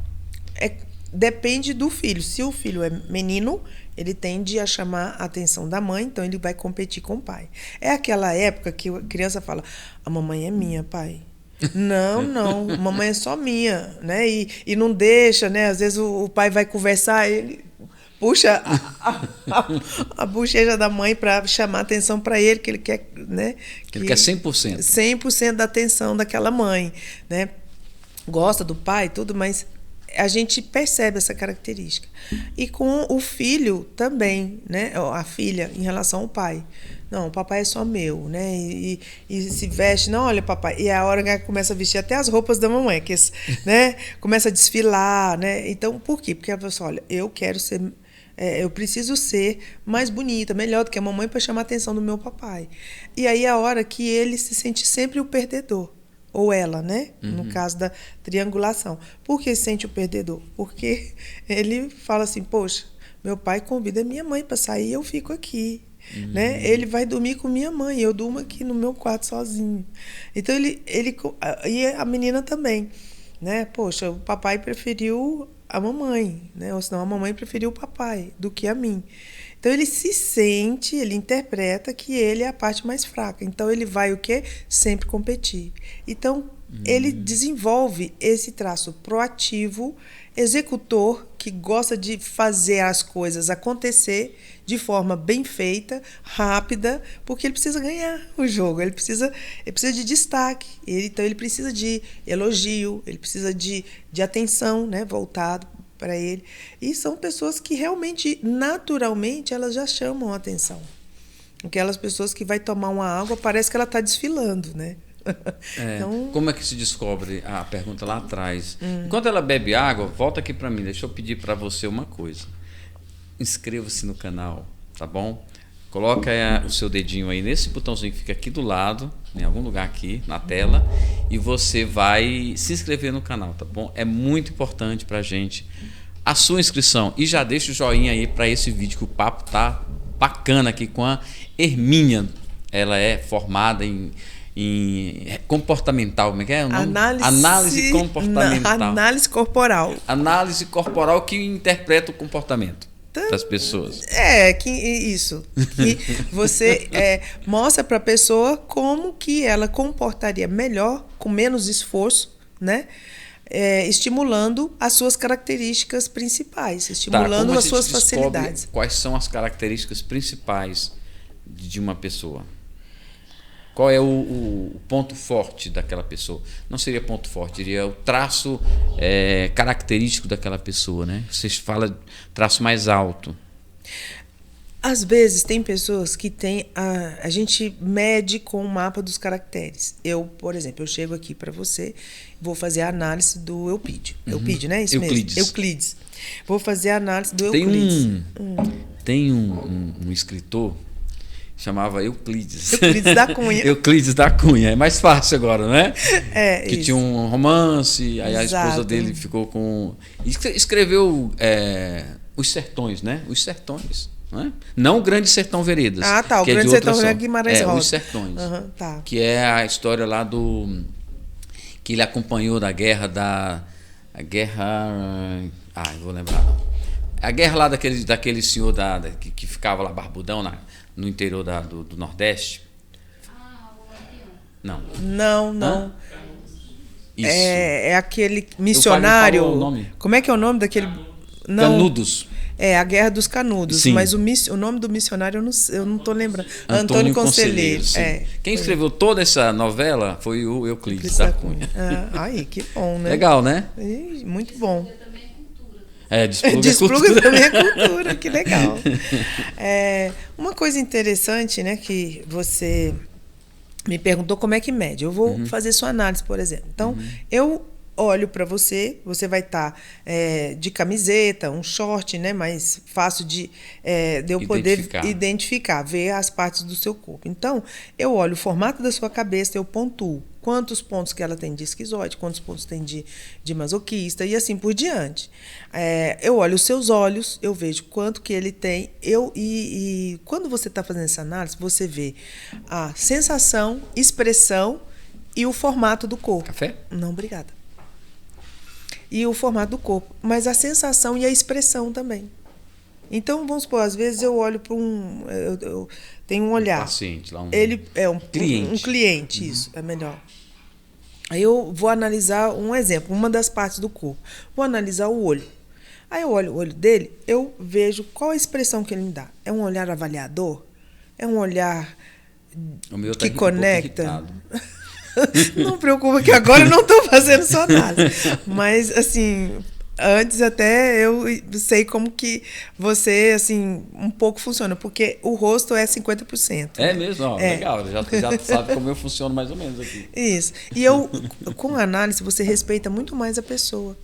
Depende do filho. Se o filho é menino, ele tende a chamar a atenção da mãe, então ele vai competir com o pai. É aquela época que a criança fala, a mamãe é minha, pai. Não, mamãe é só minha, né? E não deixa, né? Às vezes o pai vai conversar, ele puxa a bochecha da mãe para chamar a atenção para ele, que ele quer, né? Ele quer 100%. 100% da atenção daquela mãe, né? Gosta do pai, tudo, mas a gente percebe essa característica. E com o filho também, né? A filha em relação ao pai. Não, o papai é só meu, né? E se veste, não, olha, papai. E é a hora que começa a vestir até as roupas da mamãe, que, né? Começa a desfilar, né? Então, por quê? Porque ela fala assim, olha, eu quero ser... eu preciso ser mais bonita, melhor do que a mamãe para chamar a atenção do meu papai. E aí é a hora que ele se sente sempre o perdedor. Ou ela, né? No caso da triangulação. Por que sente o perdedor? Porque ele fala assim, poxa, meu pai convida minha mãe para sair e eu fico aqui. Né? Ele vai dormir com minha mãe, eu durmo aqui no meu quarto sozinho. Então, e a menina também. Né? Poxa, o papai preferiu a mamãe, né? Ou senão a mamãe preferiu o papai do que a mim. Então ele se sente, ele interpreta que ele é a parte mais fraca. Então ele vai o quê? Sempre competir. Então ele desenvolve esse traço proativo, executor, que gosta de fazer as coisas acontecer de forma bem feita, rápida, porque ele precisa ganhar o jogo, ele precisa de destaque, então ele precisa de elogio, ele precisa de atenção, né, voltado para ele. E são pessoas que realmente, naturalmente, elas já chamam a atenção. Aquelas pessoas que vai tomar uma água, parece que ela está desfilando, né? Então, como é que se descobre a pergunta lá atrás? Enquanto ela bebe água, volta aqui para mim, deixa eu pedir para você uma coisa. Inscreva-se no canal, tá bom? Coloca o seu dedinho aí nesse botãozinho que fica aqui do lado, em algum lugar aqui na tela, e você vai se inscrever no canal, tá bom? É muito importante pra gente a sua inscrição. E já deixa o joinha aí para esse vídeo, que o papo tá bacana aqui com a Hermínia. Ela é formada em comportamental, como é que é o nome? Análise comportamental. Análise corporal. Análise corporal que interpreta o comportamento das pessoas. Isso. Que você mostra para a pessoa como que ela comportaria melhor, com menos esforço, né? Estimulando as suas características principais, estimulando as suas facilidades. Quais são as características principais de uma pessoa? Qual é o ponto forte daquela pessoa? Não seria ponto forte, diria o traço característico daquela pessoa, né? Você fala traço mais alto. Às vezes tem pessoas que têm a gente mede com o mapa dos caracteres. Eu, por exemplo, eu chego aqui para você, vou fazer a análise do Eupídio. Eupídio, né? Isso Euclides. Mesmo. Euclides. Vou fazer a análise do Euclides. Tem um escritor, chamava Euclides. Euclides da Cunha. Euclides da Cunha. É mais fácil agora, né? Que isso. tinha um romance, aí Exato. a esposa dele ficou com... Escreveu Os Sertões, né? Os Sertões. Não o Grande Sertão Veredas. O Grande Sertão Veredas Guimarães Rosa. Os Sertões. Tá. Que é a história lá que ele acompanhou da guerra eu vou lembrar não. A guerra lá daquele senhor que ficava lá barbudão no interior do Nordeste. O Lampião. Não. Isso. É aquele missionário. O nome. Como é que é o nome daquele? Não. Canudos. A Guerra dos Canudos. Sim. Mas o nome do missionário eu não estou lembrando. Antônio Conselheiro. Quem escreveu toda essa novela foi o Euclides da Cunha. Aí, que bom, né? Legal, né? Muito bom. Despluga também é cultura, que legal. Uma coisa interessante, né, que você me perguntou como é que mede. Eu vou fazer sua análise, por exemplo. Então, eu olho para você vai estar de camiseta, um short, né, mais fácil de eu poder identificar, ver as partes do seu corpo. Então, eu olho o formato da sua cabeça, eu pontuo quantos pontos que ela tem de esquizoide, quantos pontos tem de masoquista e assim por diante. Eu olho os seus olhos, eu vejo quanto que ele tem. E quando você está fazendo essa análise, você vê a sensação, expressão e o formato do corpo. Café? Não, obrigada. E o formato do corpo, mas a sensação e a expressão também. Então, vamos supor, às vezes eu olho para eu tenho um olhar. Paciente, lá ele é um cliente. Um cliente, isso, é melhor. Aí eu vou analisar um exemplo, uma das partes do corpo. Vou analisar o olho. Aí eu olho o olho dele, eu vejo qual a expressão que ele me dá. É um olhar avaliador? É um olhar que conecta? Não preocupa que agora eu não estou fazendo sua análise. Mas, assim, antes até eu sei como que você, assim, um pouco funciona. Porque o rosto é 50%. É mesmo? Legal. Já sabe como eu funciono mais ou menos aqui. Isso. E com a análise, você respeita muito mais a pessoa.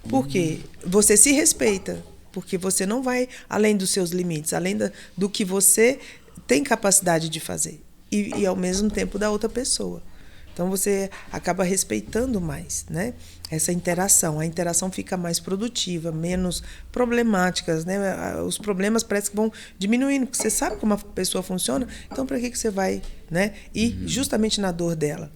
Por quê? Você se respeita. Porque você não vai além dos seus limites, além do que você tem capacidade de fazer. E ao mesmo tempo da outra pessoa. Então, você acaba respeitando mais, né? Essa interação. A interação fica mais produtiva, menos problemáticas, né? Os problemas parece que vão diminuindo, porque você sabe como a pessoa funciona, então para que você vai, né? Ir justamente na dor dela,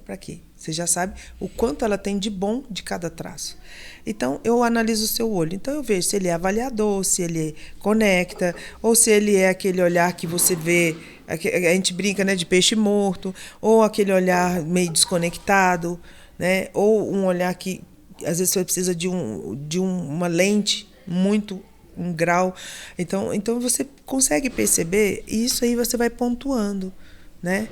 Para quê? Você já sabe o quanto ela tem de bom de cada traço. Então, eu analiso o seu olho. Então, eu vejo se ele é avaliador, se ele conecta, ou se ele é aquele olhar que você vê, a gente brinca, né, de peixe morto, ou aquele olhar meio desconectado, né, ou um olhar que, às vezes, você precisa de uma lente muito, um grau. Então, você consegue perceber, e isso aí você vai pontuando, né?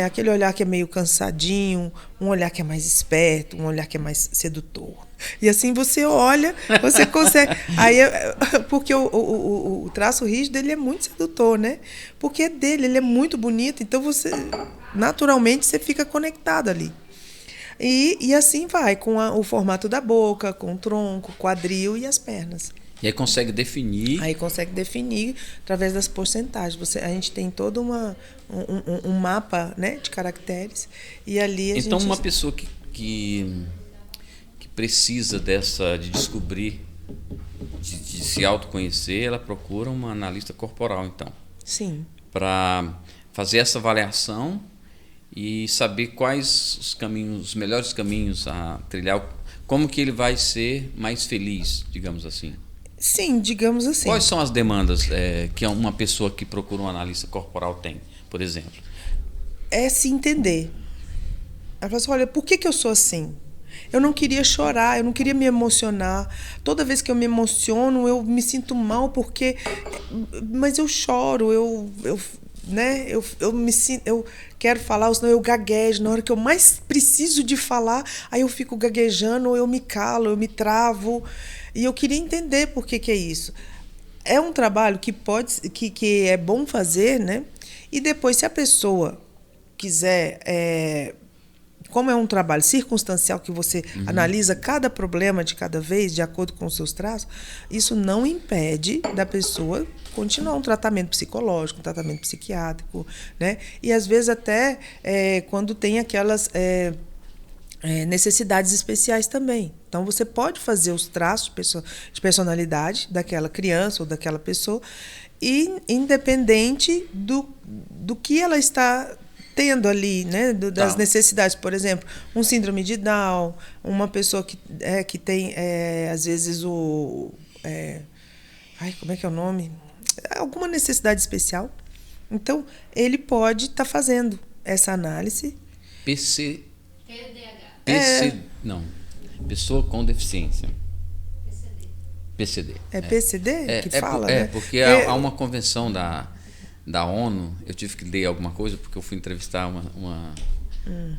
Aquele olhar que é meio cansadinho, um olhar que é mais esperto, um olhar que é mais sedutor. E assim você olha, você consegue. Aí, porque o traço rígido ele é muito sedutor, né? Porque é dele, ele é muito bonito, então você, naturalmente, você fica conectado ali. E assim vai, com o formato da boca, com o tronco, quadril e as pernas. E aí consegue definir. Aí consegue definir através das porcentagens. A gente tem todo um mapa, né, de caracteres. E ali a então, gente... uma pessoa que precisa de descobrir, de se autoconhecer, ela procura uma analista corporal, então. Sim. Para fazer essa avaliação e saber quais os melhores caminhos a trilhar, como que ele vai ser mais feliz, digamos assim. Sim, digamos assim. Quais são as demandas que uma pessoa que procura um analista corporal tem, por exemplo? É se entender. Ela fala assim, olha, por que eu sou assim? Eu não queria chorar, eu não queria me emocionar. Toda vez que eu me emociono, eu me sinto mal porque... Mas eu choro, né? Eu me sinto, eu quero falar, ou senão eu gaguejo. Na hora que eu mais preciso de falar, aí eu fico gaguejando, ou eu me calo, eu me travo. E eu queria entender por que é isso. É um trabalho que é bom fazer, né? E depois, se a pessoa quiser... como é um trabalho circunstancial que você analisa cada problema de cada vez, de acordo com os seus traços, isso não impede da pessoa continuar um tratamento psicológico, um tratamento psiquiátrico, né? E, às vezes, até quando tem aquelas necessidades especiais também. Então, você pode fazer os traços de personalidade daquela criança ou daquela pessoa, independente do que ela está tendo ali, né, das necessidades. Por exemplo, um síndrome de Down, uma pessoa que tem, às vezes, como é que é o nome? Alguma necessidade especial. Então, ele pode estar fazendo essa análise. Não. Pessoa com deficiência. PCD. É PCD que fala, né? Porque há uma convenção da ONU, eu tive que ler alguma coisa, porque eu fui entrevistar uma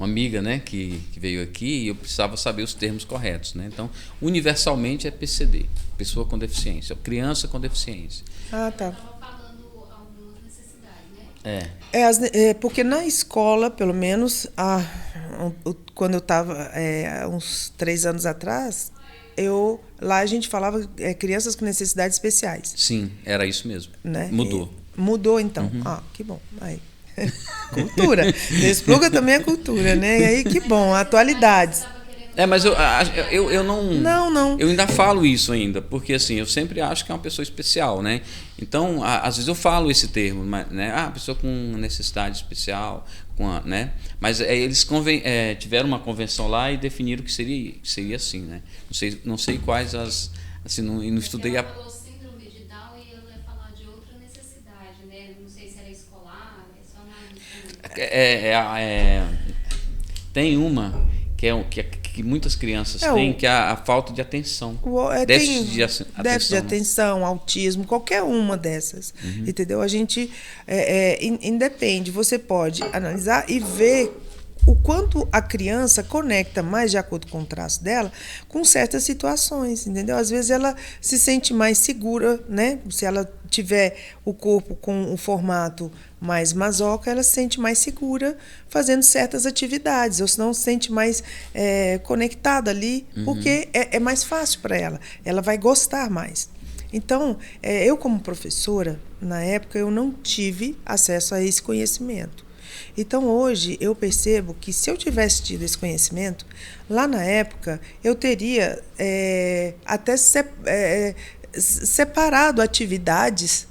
amiga, né, que veio aqui, e eu precisava saber os termos corretos, né? Então, universalmente é PCD, pessoa com deficiência, criança com deficiência. Ah, tá. Estava falando algumas necessidades, né? Porque na escola, pelo menos, quando eu estava uns 3 anos atrás, lá a gente falava crianças com necessidades especiais. Sim, era isso mesmo. Né? Mudou. Mudou, então. Que bom. Aí. Cultura. Despluga também é cultura, né? E aí, que bom. Atualidades. Mas eu não... Não. Eu ainda falo isso ainda, porque assim, eu sempre acho que é uma pessoa especial, né? Então, às vezes eu falo esse termo, né? Pessoa com necessidade especial, né? Mas eles tiveram uma convenção lá e definiram que seria assim, né? Não sei quais assim, não estudei Ela falou síndrome de Down e eu ia falar de outra necessidade, né? Não sei se era escolar, só tem uma que muitas crianças têm, que é a falta de atenção. Déficit de atenção, autismo, qualquer uma dessas. Entendeu? A gente independe. Você pode analisar e ver o quanto a criança conecta mais de acordo com o traço dela com certas situações, entendeu? Às vezes ela se sente mais segura, né? Se ela tiver o corpo com o formato mais masoca, ela se sente mais segura fazendo certas atividades, ou senão se sente mais conectada ali, porque é mais fácil para ela, ela vai gostar mais. Então, eu como professora, na época, eu não tive acesso a esse conhecimento. Então, hoje, eu percebo que se eu tivesse tido esse conhecimento, lá na época, eu teria até separado atividades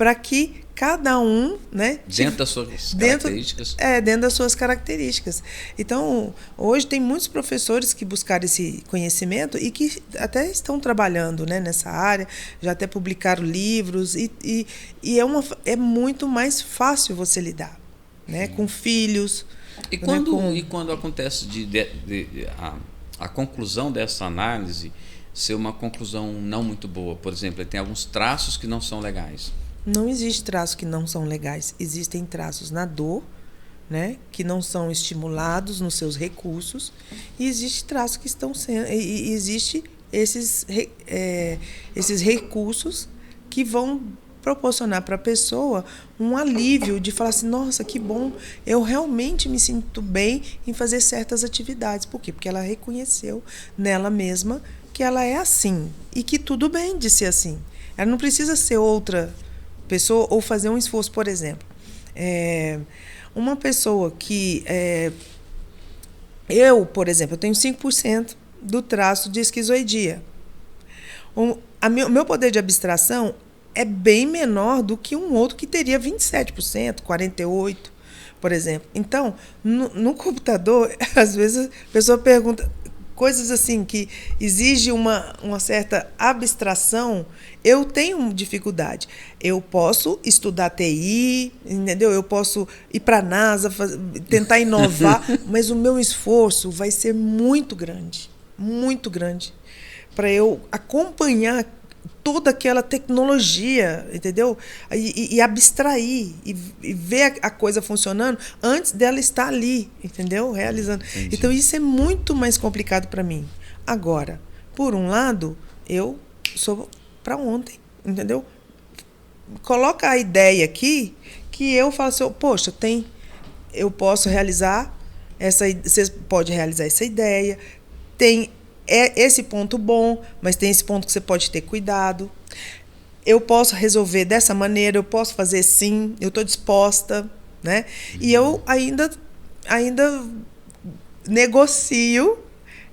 para que cada um, né, dentro das suas características. Dentro das suas características. Então, hoje tem muitos professores que buscaram esse conhecimento e que até estão trabalhando, né, nessa área, já até publicaram livros e é muito mais fácil você lidar, né, com filhos. E quando acontece a conclusão dessa análise ser uma conclusão não muito boa, por exemplo, ele tem alguns traços que não são legais. Não existe traços que não são legais. Existem traços na dor, né, que não são estimulados nos seus recursos, e existe traços que estão sendo. E existe esses recursos que vão proporcionar para a pessoa um alívio de falar assim, nossa, que bom, eu realmente me sinto bem em fazer certas atividades. Por quê? Porque ela reconheceu nela mesma que ela é assim e que tudo bem de ser assim. Ela não precisa ser outra pessoa ou fazer um esforço. Por exemplo, uma pessoa que por exemplo, eu tenho 5% do traço de esquizoidia. O meu poder de abstração é bem menor do que um outro que teria 27%, 48%, por exemplo. Então, no computador, às vezes a pessoa pergunta coisas assim que exigem uma certa abstração. Eu tenho dificuldade. Eu posso estudar TI, entendeu? Eu posso ir para a NASA, tentar inovar, mas o meu esforço vai ser muito grande para eu acompanhar toda aquela tecnologia, entendeu? E abstrair e ver a coisa funcionando antes dela estar ali, entendeu? Realizando. Entendi. Então, isso é muito mais complicado para mim. Agora, por um lado, eu sou para ontem, entendeu? Coloca a ideia aqui que eu falo assim, poxa, eu posso realizar você pode realizar essa ideia, tem esse ponto bom, mas tem esse ponto que você pode ter cuidado. Eu posso resolver dessa maneira, eu posso fazer sim, eu estou disposta, né? E eu ainda negocio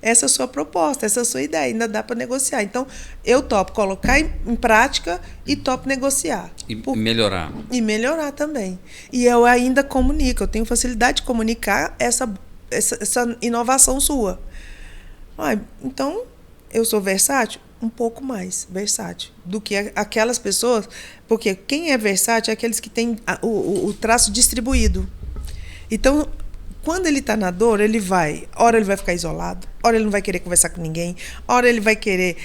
essa sua proposta, essa sua ideia, ainda dá para negociar. Então, eu topo colocar em prática e topo negociar. E melhorar. E melhorar também. E eu ainda comunico, eu tenho facilidade de comunicar essa inovação sua. Então, eu sou versátil? Um pouco mais versátil do que aquelas pessoas, porque quem é versátil é aqueles que têm o traço distribuído. Então, quando ele está na dor, ora ele vai ficar isolado, ora ele não vai querer conversar com ninguém, ora ele vai querer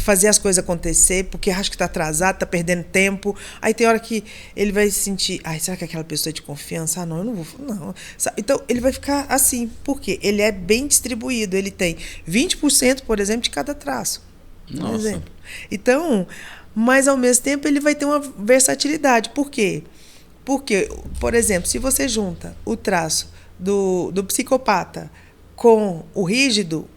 fazer as coisas acontecer, porque acha que está atrasado, está perdendo tempo. Aí tem hora que ele vai se sentir, será que aquela pessoa é de confiança? Não, eu não vou. Não. Então, ele vai ficar assim, porque ele é bem distribuído, ele tem 20%, por exemplo, de cada traço. Por exemplo. Então, mas ao mesmo tempo ele vai ter uma versatilidade. Por quê? Porque, por exemplo, se você junta o traço do psicopata com o rígido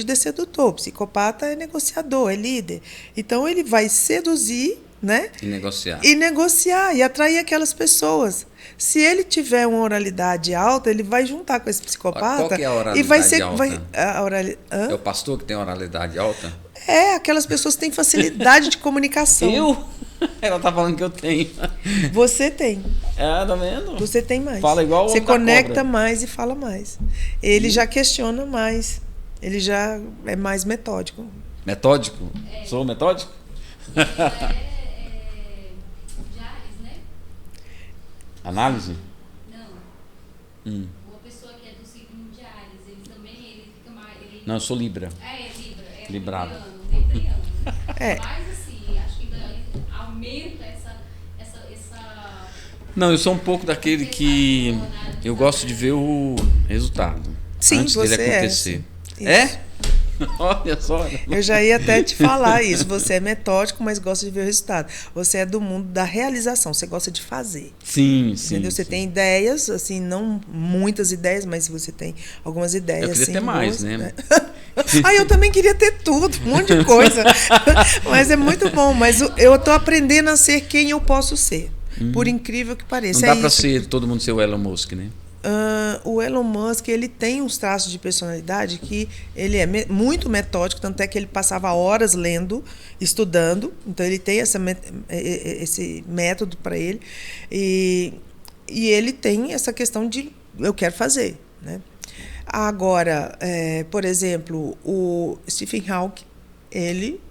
é sedutor, o psicopata é negociador, é líder. Então, ele vai seduzir, né? E negociar e atrair aquelas pessoas. Se ele tiver uma oralidade alta, ele vai juntar com esse psicopata. Qual que é a oralidade e vai ser, alta? É o pastor que tem oralidade alta? Aquelas pessoas que têm facilidade de comunicação. Eu? Ela tá falando que eu tenho. Você tem. Tá vendo? Você tem mais. Fala igual o Você homem da conecta cobra. mais e fala mais. Ele já questiona mais. Ele já é mais metódico. Metódico? Sou metódico? Diários, né? Análise? Não. Uma pessoa que é do signo de Áries, ele fica mais... Não, eu sou Libra. Libra. Librado. Libriano. É. Mas assim, acho que aumenta essa... Não, eu sou um pouco daquele que eu gosto de ver o resultado. Sim, antes você dele acontecer. É? Olha só. Eu já ia até te falar isso. Você é metódico, mas gosta de ver o resultado. Você é do mundo da realização. Você gosta de fazer. Sim. Entendeu? Você tem ideias, assim, não muitas ideias, mas você tem algumas ideias. Eu queria assim, ter mais, boas, né? Eu também queria ter tudo, um monte de coisa. Mas é muito bom. Mas eu estou aprendendo a ser quem eu posso ser. Por incrível que pareça. Não dá para ser todo mundo ser o Elon Musk, né? O Elon Musk, ele tem uns traços de personalidade que ele é muito metódico, tanto é que ele passava horas lendo, estudando, então ele tem esse método para ele, e ele tem essa questão de eu quero fazer, né? Agora, por exemplo, o Stephen Hawking, ele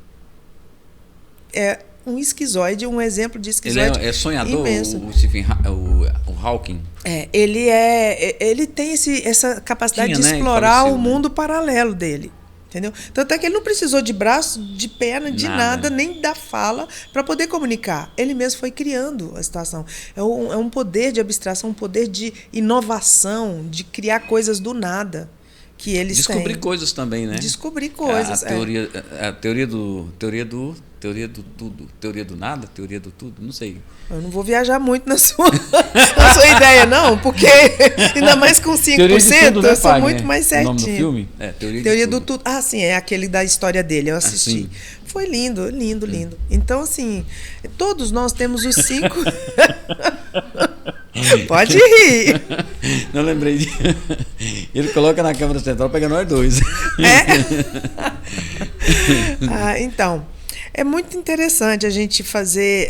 é um esquizoide, um exemplo de esquizoide. Ele é sonhador, imenso. o Hawking. Ele tem essa capacidade de explorar o mundo paralelo dele. Entendeu? Tanto é que ele não precisou de braço, de perna, de nada, nem da fala para poder comunicar. Ele mesmo foi criando a situação. É um poder de abstração, um poder de inovação, de criar coisas do nada que eles têm. Descobrir coisas também, né? Descobrir coisas. A teoria do nada, teoria do tudo, não sei. Eu não vou viajar muito na sua ideia, não, porque ainda mais com 5%, tudo, né, eu sou muito mais certinho. O nome do filme? Teoria do tudo. Ah, sim, é aquele da história dele, eu assisti. Foi lindo, lindo, lindo. Então, assim, todos nós temos os 5... Pode rir. Não lembrei de... Ele coloca na câmera central, pega nós dois. Então, é muito interessante a gente fazer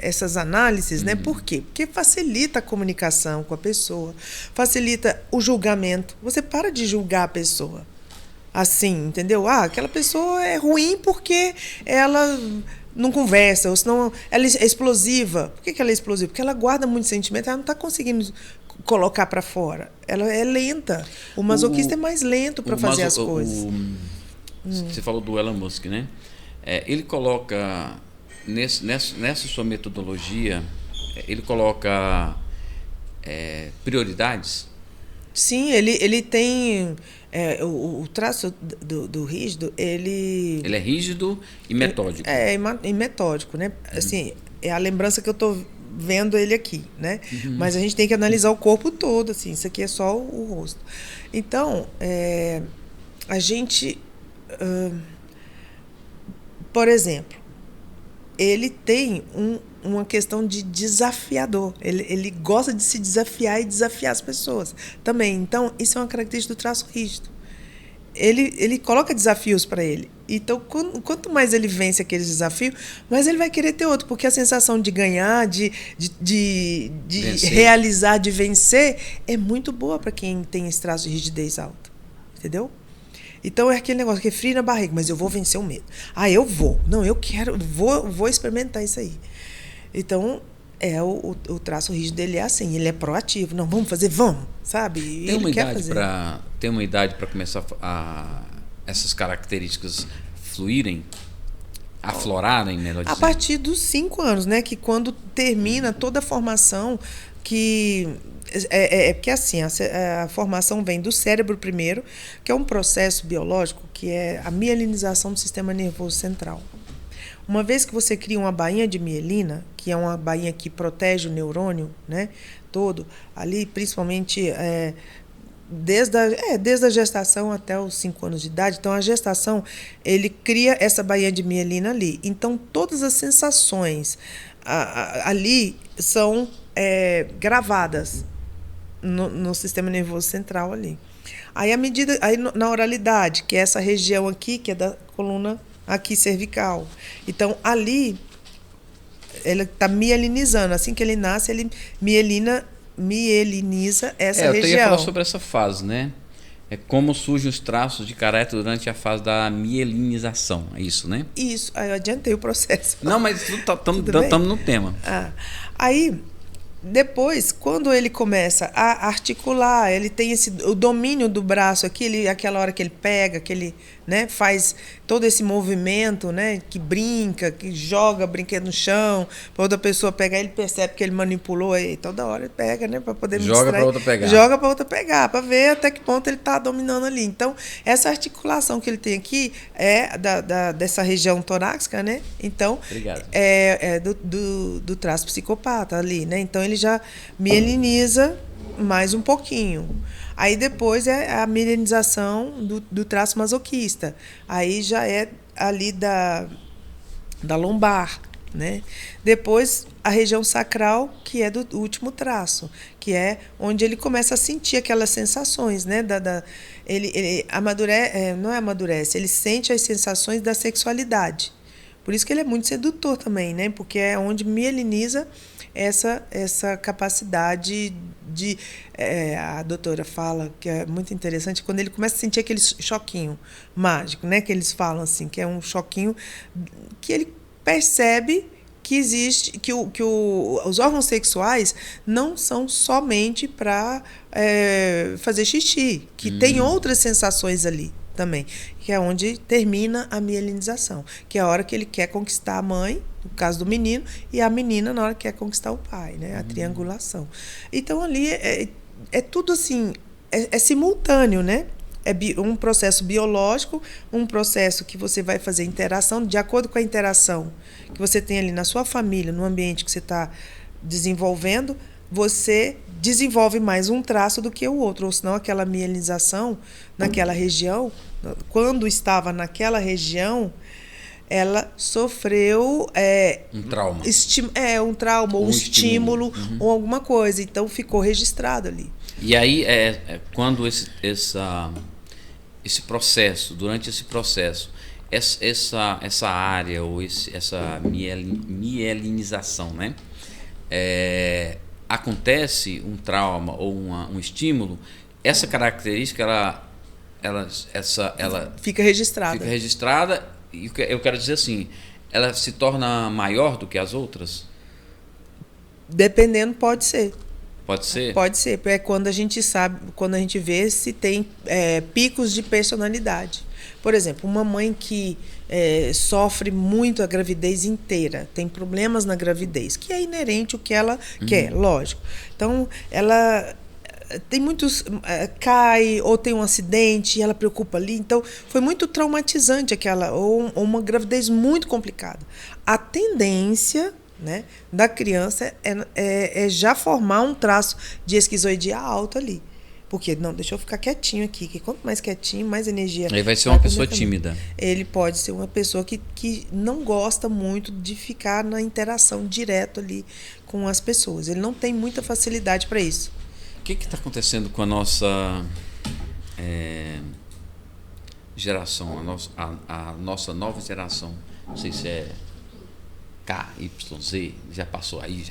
essas análises, né? Por quê? Porque facilita a comunicação com a pessoa, facilita o julgamento. Você para de julgar a pessoa. Assim, entendeu? Aquela pessoa é ruim porque ela não conversa, ou senão ela é explosiva. Por que ela é explosiva? Porque ela guarda muito sentimento, ela não está conseguindo colocar para fora. Ela é lenta. O masoquista é mais lento para fazer as coisas. Você falou do Elon Musk, né? Ele coloca, nessa sua metodologia, ele coloca prioridades? Sim, ele tem... o traço do rígido, ele é rígido e metódico. E metódico, né? Assim, é a lembrança que eu estou vendo ele aqui, né? Mas a gente tem que analisar o corpo todo, assim. Isso aqui é só o rosto. Então, a gente... por exemplo, ele tem uma questão de desafiador. Ele gosta de se desafiar e desafiar as pessoas também. Então, isso é uma característica do traço rígido. Ele coloca desafios para ele. Então, quanto mais ele vence aqueles desafios, mais ele vai querer ter outro, porque a sensação de ganhar, de realizar, de vencer, é muito boa para quem tem esse traço de rigidez alta. Entendeu? Então, é aquele negócio que é frio na barriga, mas eu vou vencer o medo. Eu vou. Não, eu quero, vou experimentar isso aí. Então, o traço rígido dele é assim, ele é proativo. Não, vamos fazer, vamos, sabe? Tem uma idade para começar essas características fluírem, aflorarem, melhor dizendo? A partir dos 5 anos, né? Que quando termina toda a formação, que... porque assim, a formação vem do cérebro primeiro, que é um processo biológico, que é a mielinização do sistema nervoso central. Uma vez que você cria uma bainha de mielina, que é uma bainha que protege o neurônio, né, todo, ali, principalmente desde a gestação até os 5 anos de idade. Então, a gestação, ele cria essa bainha de mielina ali. Então, todas as sensações ali são gravadas no sistema nervoso central ali. Aí, na oralidade, que é essa região aqui, que é da coluna aqui cervical. Então, ali, ele está mielinizando. Assim que ele nasce, ele mieliniza essa região. Eu ia falar sobre essa fase, né? Como surgem os traços de caráter durante a fase da mielinização. É isso, né? Isso. Aí eu adiantei o processo. Não, mas estamos no tema. Aí... Depois, quando ele começa a articular, ele tem o domínio do braço aqui, aquela hora que ele pega, que ele, né, faz todo esse movimento, né, que brinca, que joga brinquedo no chão, para outra pessoa pegar, ele percebe que ele manipulou, e toda hora ele pega, né, para poder joga para outra pegar. Joga para outra pegar, para ver até que ponto ele está dominando ali. Então, essa articulação que ele tem aqui é dessa região torácica, né? Então, do traço psicopata ali, né? Então, ele já mieliniza mais um pouquinho. Aí depois é a mielinização do traço masoquista. Aí já é ali da lombar, né? Depois, a região sacral, que é do último traço, que é onde ele começa a sentir aquelas sensações, né? Ele amadurece, não é amadurece, ele sente as sensações da sexualidade. Por isso que ele é muito sedutor também, né? Porque é onde mieliniza essa capacidade de... a doutora fala, que é muito interessante, quando ele começa a sentir aquele choquinho mágico, né? Que eles falam assim, que é um choquinho que ele percebe que existe, que os órgãos sexuais não são somente para fazer xixi, que tem outras sensações ali também, que é onde termina a mielinização, que é a hora que ele quer conquistar a mãe, no caso do menino, e a menina na hora que quer conquistar o pai, né? A triangulação. Então, ali é tudo assim, é simultâneo, né? É um processo biológico, um processo que você vai fazer interação, de acordo com a interação que você tem ali na sua família, no ambiente que você está desenvolvendo, você desenvolve mais um traço do que o outro, ou senão aquela mielinização naquela região, quando estava naquela região, ela sofreu um trauma. Um trauma, ou um estímulo, ou alguma coisa. Então, ficou registrado ali. E aí, quando esse processo, durante esse processo, essa área, ou essa mielinização, né? Acontece um trauma ou um estímulo, essa característica, ela fica registrada. E eu quero dizer assim, ela se torna maior do que as outras? Dependendo, pode ser. Pode ser? Pode ser. É quando a gente sabe, quando a gente vê se tem picos de personalidade. Por exemplo, uma mãe que sofre muito a gravidez inteira, tem problemas na gravidez, que é inerente ao que ela quer, lógico. Então, ela tem muitos... cai, ou tem um acidente, e ela preocupa ali. Então, foi muito traumatizante aquela... Ou uma gravidez muito complicada. A tendência, né, da criança é já formar um traço de esquizoidia alto ali. Porque, não, deixa eu ficar quietinho aqui, que quanto mais quietinho, mais energia... Ele vai ser uma pessoa tímida. Ele pode ser uma pessoa que não gosta muito de ficar na interação direto ali com as pessoas. Ele não tem muita facilidade para isso. O que está acontecendo com a nossa geração, a nossa nova geração? Não sei se é K, Y, Z, já passou aí,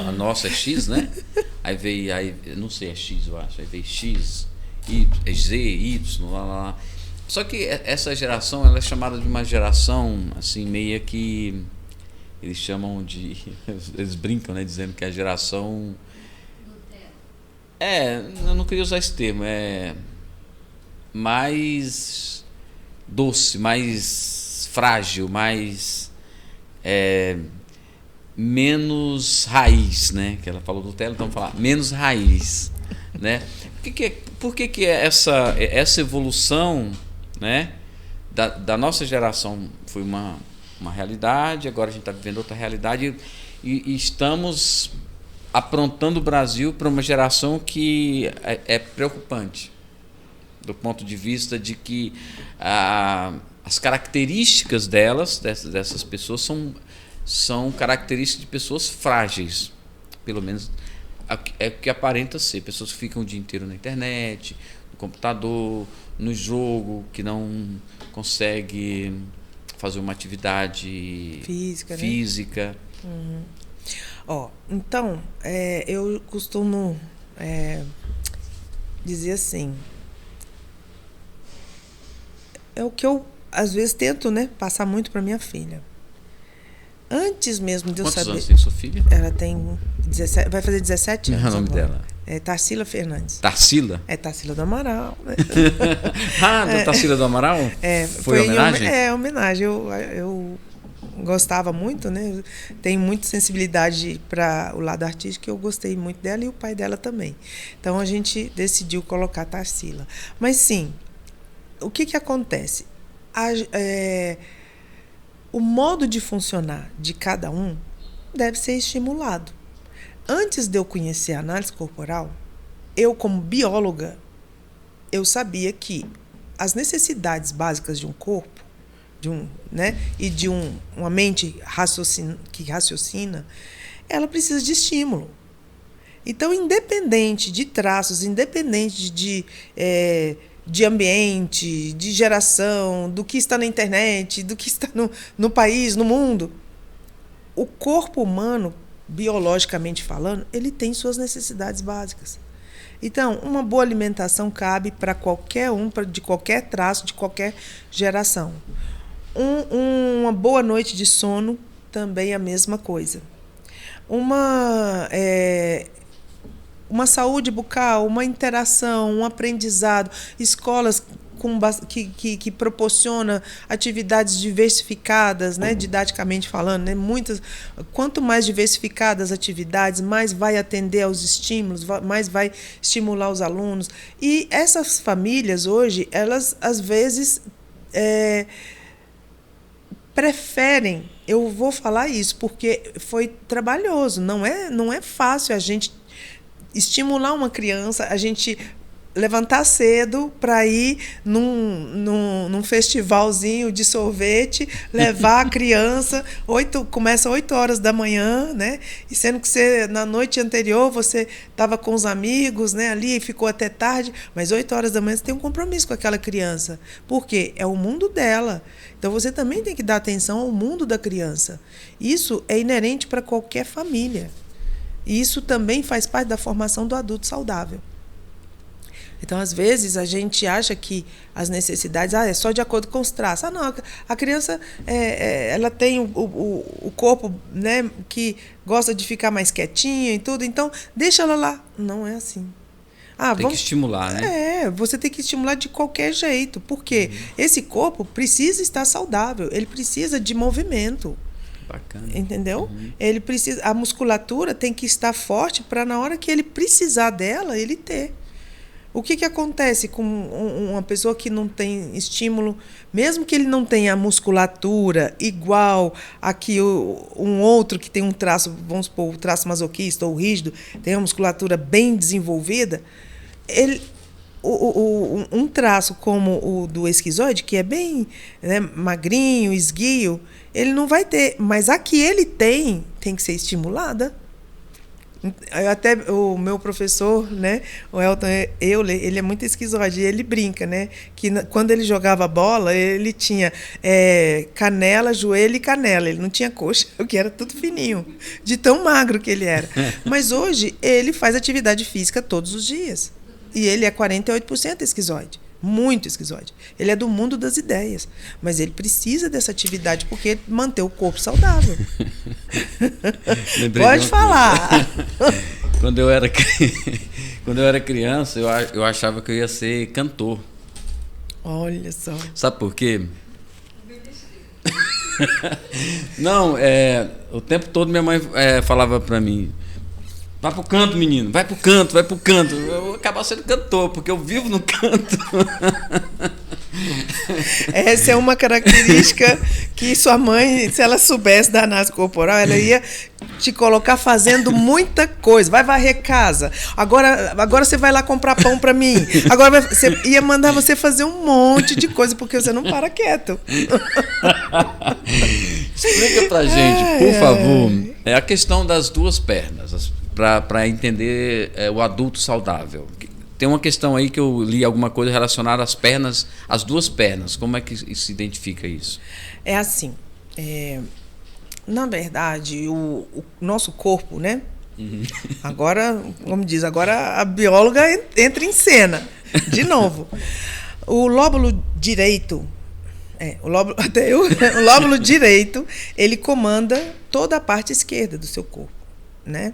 a nossa é X, né? Aí veio, não sei, é X, eu acho, aí veio X, Y, Z, Y, lá. Só que essa geração, ela é chamada de uma geração, assim, meio que eles chamam de, eles brincam, né, dizendo que é a geração... eu não queria usar esse termo, mais doce, mais frágil, mais... menos raiz, né? Que ela falou do Nutella, então vamos falar menos raiz, né? Por que essa evolução, né, da nossa geração foi uma realidade, agora a gente está vivendo outra realidade e estamos aprontando o Brasil para uma geração que é preocupante, do ponto de vista de que as características dessas pessoas são características de pessoas frágeis, pelo menos é o que aparenta ser, pessoas que ficam o dia inteiro na internet, no computador, no jogo, que não consegue fazer uma atividade física. Né? Então, eu costumo dizer assim, é o que eu às vezes tento, né, passar muito para minha filha. Antes mesmo de eu saber... Quantos anos tem sua filha? Ela tem 17, vai fazer 17 anos. Qual é o nome dela? É Tarsila Fernandes. Tarsila? É Tarsila do Amaral. Né? Da Tarsila do Amaral? Foi homenagem? Homenagem. Eu gostava muito, né? Tenho muita sensibilidade para o lado artístico, eu gostei muito dela e o pai dela também. Então a gente decidiu colocar Tarsila. Mas sim, o que acontece? O modo de funcionar de cada um deve ser estimulado. Antes de eu conhecer a análise corporal, eu, como bióloga, eu sabia que as necessidades básicas de um corpo, né, e de uma mente que raciocina, ela precisa de estímulo. Então, independente de traços, independente de ambiente, de geração, do que está na internet, do que está no país, no mundo, o corpo humano, biologicamente falando, ele tem suas necessidades básicas. Então, uma boa alimentação cabe para qualquer de qualquer traço, de qualquer geração. Uma boa noite de sono também é a mesma coisa. Uma saúde bucal, uma interação, um aprendizado, escolas que proporciona atividades diversificadas, né, didaticamente falando, né, quanto mais diversificadas as atividades, mais vai atender aos estímulos, mais vai estimular os alunos. E essas famílias hoje, elas às vezes preferem, eu vou falar isso porque foi trabalhoso, não é fácil a gente estimular uma criança, a gente levantar cedo para ir num festivalzinho de sorvete, levar a criança, começa 8 horas da manhã, né? E sendo que na noite anterior você estava com os amigos, né, ali e ficou até tarde, mas 8 horas da manhã você tem um compromisso com aquela criança. Por quê? É o mundo dela. Então você também tem que dar atenção ao mundo da criança. Isso é inerente para qualquer família. E isso também faz parte da formação do adulto saudável. Então, às vezes, a gente acha que as necessidades é só de acordo com os traços. Não, a criança ela tem o corpo, né, que gosta de ficar mais quietinha e tudo, então deixa ela lá. Não é assim. Tem que estimular, né? Você tem que estimular de qualquer jeito. Por quê? Esse corpo precisa estar saudável, ele precisa de movimento. Bacana. Entendeu? Ele precisa, a musculatura tem que estar forte para na hora que ele precisar dela, ele ter. O que acontece com uma pessoa que não tem estímulo, mesmo que ele não tenha a musculatura igual a que um outro que tem um traço, vamos supor, o traço masoquista ou rígido, tem uma musculatura bem desenvolvida, um traço como o do esquizoide, que é bem, né, magrinho, esguio, ele não vai ter, mas a que ele tem que ser estimulada. Até o meu professor, né, o Elton Euler, ele é muito esquizoide, ele brinca, né, que quando ele jogava bola, ele tinha canela, joelho e canela, ele não tinha coxa, porque era tudo fininho, de tão magro que ele era. Mas hoje ele faz atividade física todos os dias, e ele é 48% esquizoide. Muito esquizoide. Ele é do mundo das ideias, mas ele precisa dessa atividade porque manter o corpo saudável. Pode falar. Quando eu era criança, eu achava que eu ia ser cantor. Olha só. Sabe por quê? Não, o tempo todo minha mãe falava para mim: vai pro canto, menino, vai pro canto, vai pro canto. Eu vou acabar sendo cantor, porque eu vivo no canto. Essa é uma característica que sua mãe, se ela soubesse da análise corporal, ela ia te colocar fazendo muita coisa. Vai varrer casa. Agora você vai lá comprar pão para mim. Agora você ia mandar você fazer um monte de coisa, porque você não para quieto. Explica pra gente, por favor, a questão das duas pernas, para entender o adulto saudável. Tem uma questão aí que eu li alguma coisa relacionada às pernas, às duas pernas. Como é que se identifica isso? É assim, na verdade, o nosso corpo, né? Agora, como diz, agora a bióloga entra em cena, de novo. O lóbulo direito, o lóbulo direito, ele comanda toda a parte esquerda do seu corpo, né?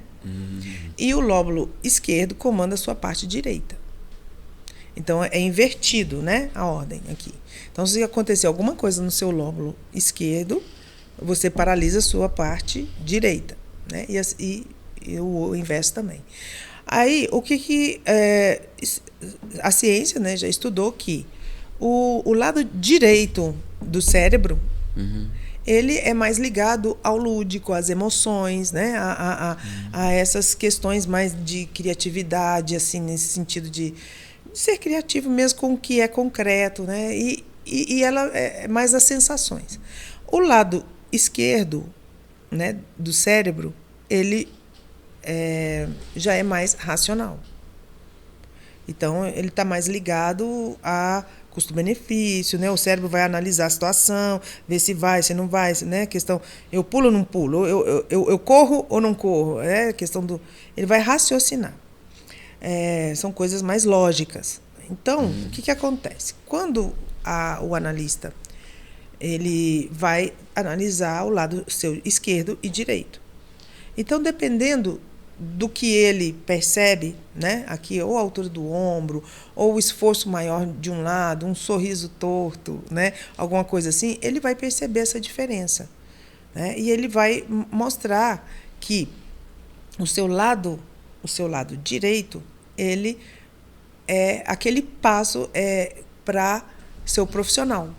E o lóbulo esquerdo comanda a sua parte direita. Então, é invertido, né, a ordem aqui. Então, se acontecer alguma coisa no seu lóbulo esquerdo, você paralisa a sua parte direita, né? E o inverso também. Aí, a ciência, né, já estudou que o lado direito do cérebro, ele é mais ligado ao lúdico, às emoções, né? A essas questões mais de criatividade, assim, nesse sentido de ser criativo mesmo com o que é concreto, né? e ela é mais as sensações. O lado esquerdo, né, do cérebro, ele já é mais racional. Então, ele está mais ligado a custo-benefício, né? O cérebro vai analisar a situação, ver se vai, se não vai, né? Questão, eu pulo ou não pulo, eu corro ou não corro, questão do... Ele vai raciocinar. São coisas mais lógicas. Então, o que acontece? Quando o analista ele vai analisar o lado seu esquerdo e direito. Então, dependendo do que ele percebe, né, aqui, ou a altura do ombro, ou o esforço maior de um lado, um sorriso torto, né, alguma coisa assim, ele vai perceber essa diferença, né, e ele vai mostrar que o seu lado direito, ele é aquele passo para ser o profissional.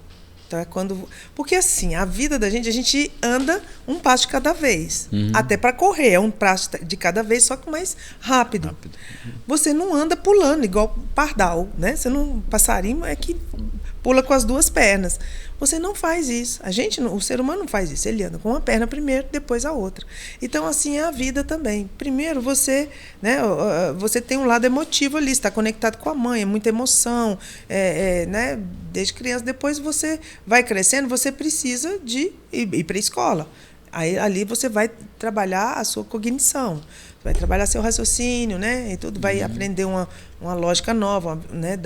Então é quando, porque assim, a vida da gente, a gente anda um passo de cada vez. Até para correr, é um passo de cada vez, só que mais rápido. Você não anda pulando igual pardal, né? Você não, passarinho é que pula com as duas pernas. Você não faz isso. O ser humano não faz isso. Ele anda com uma perna primeiro, depois a outra. Então, assim é a vida também. Primeiro, você tem um lado emotivo ali, está conectado com a mãe, é muita emoção, né? Desde criança. Depois você vai crescendo, você precisa de ir para a escola. Aí, ali você vai trabalhar a sua cognição, vai trabalhar seu raciocínio, né? E tudo, vai aprender uma lógica nova, né?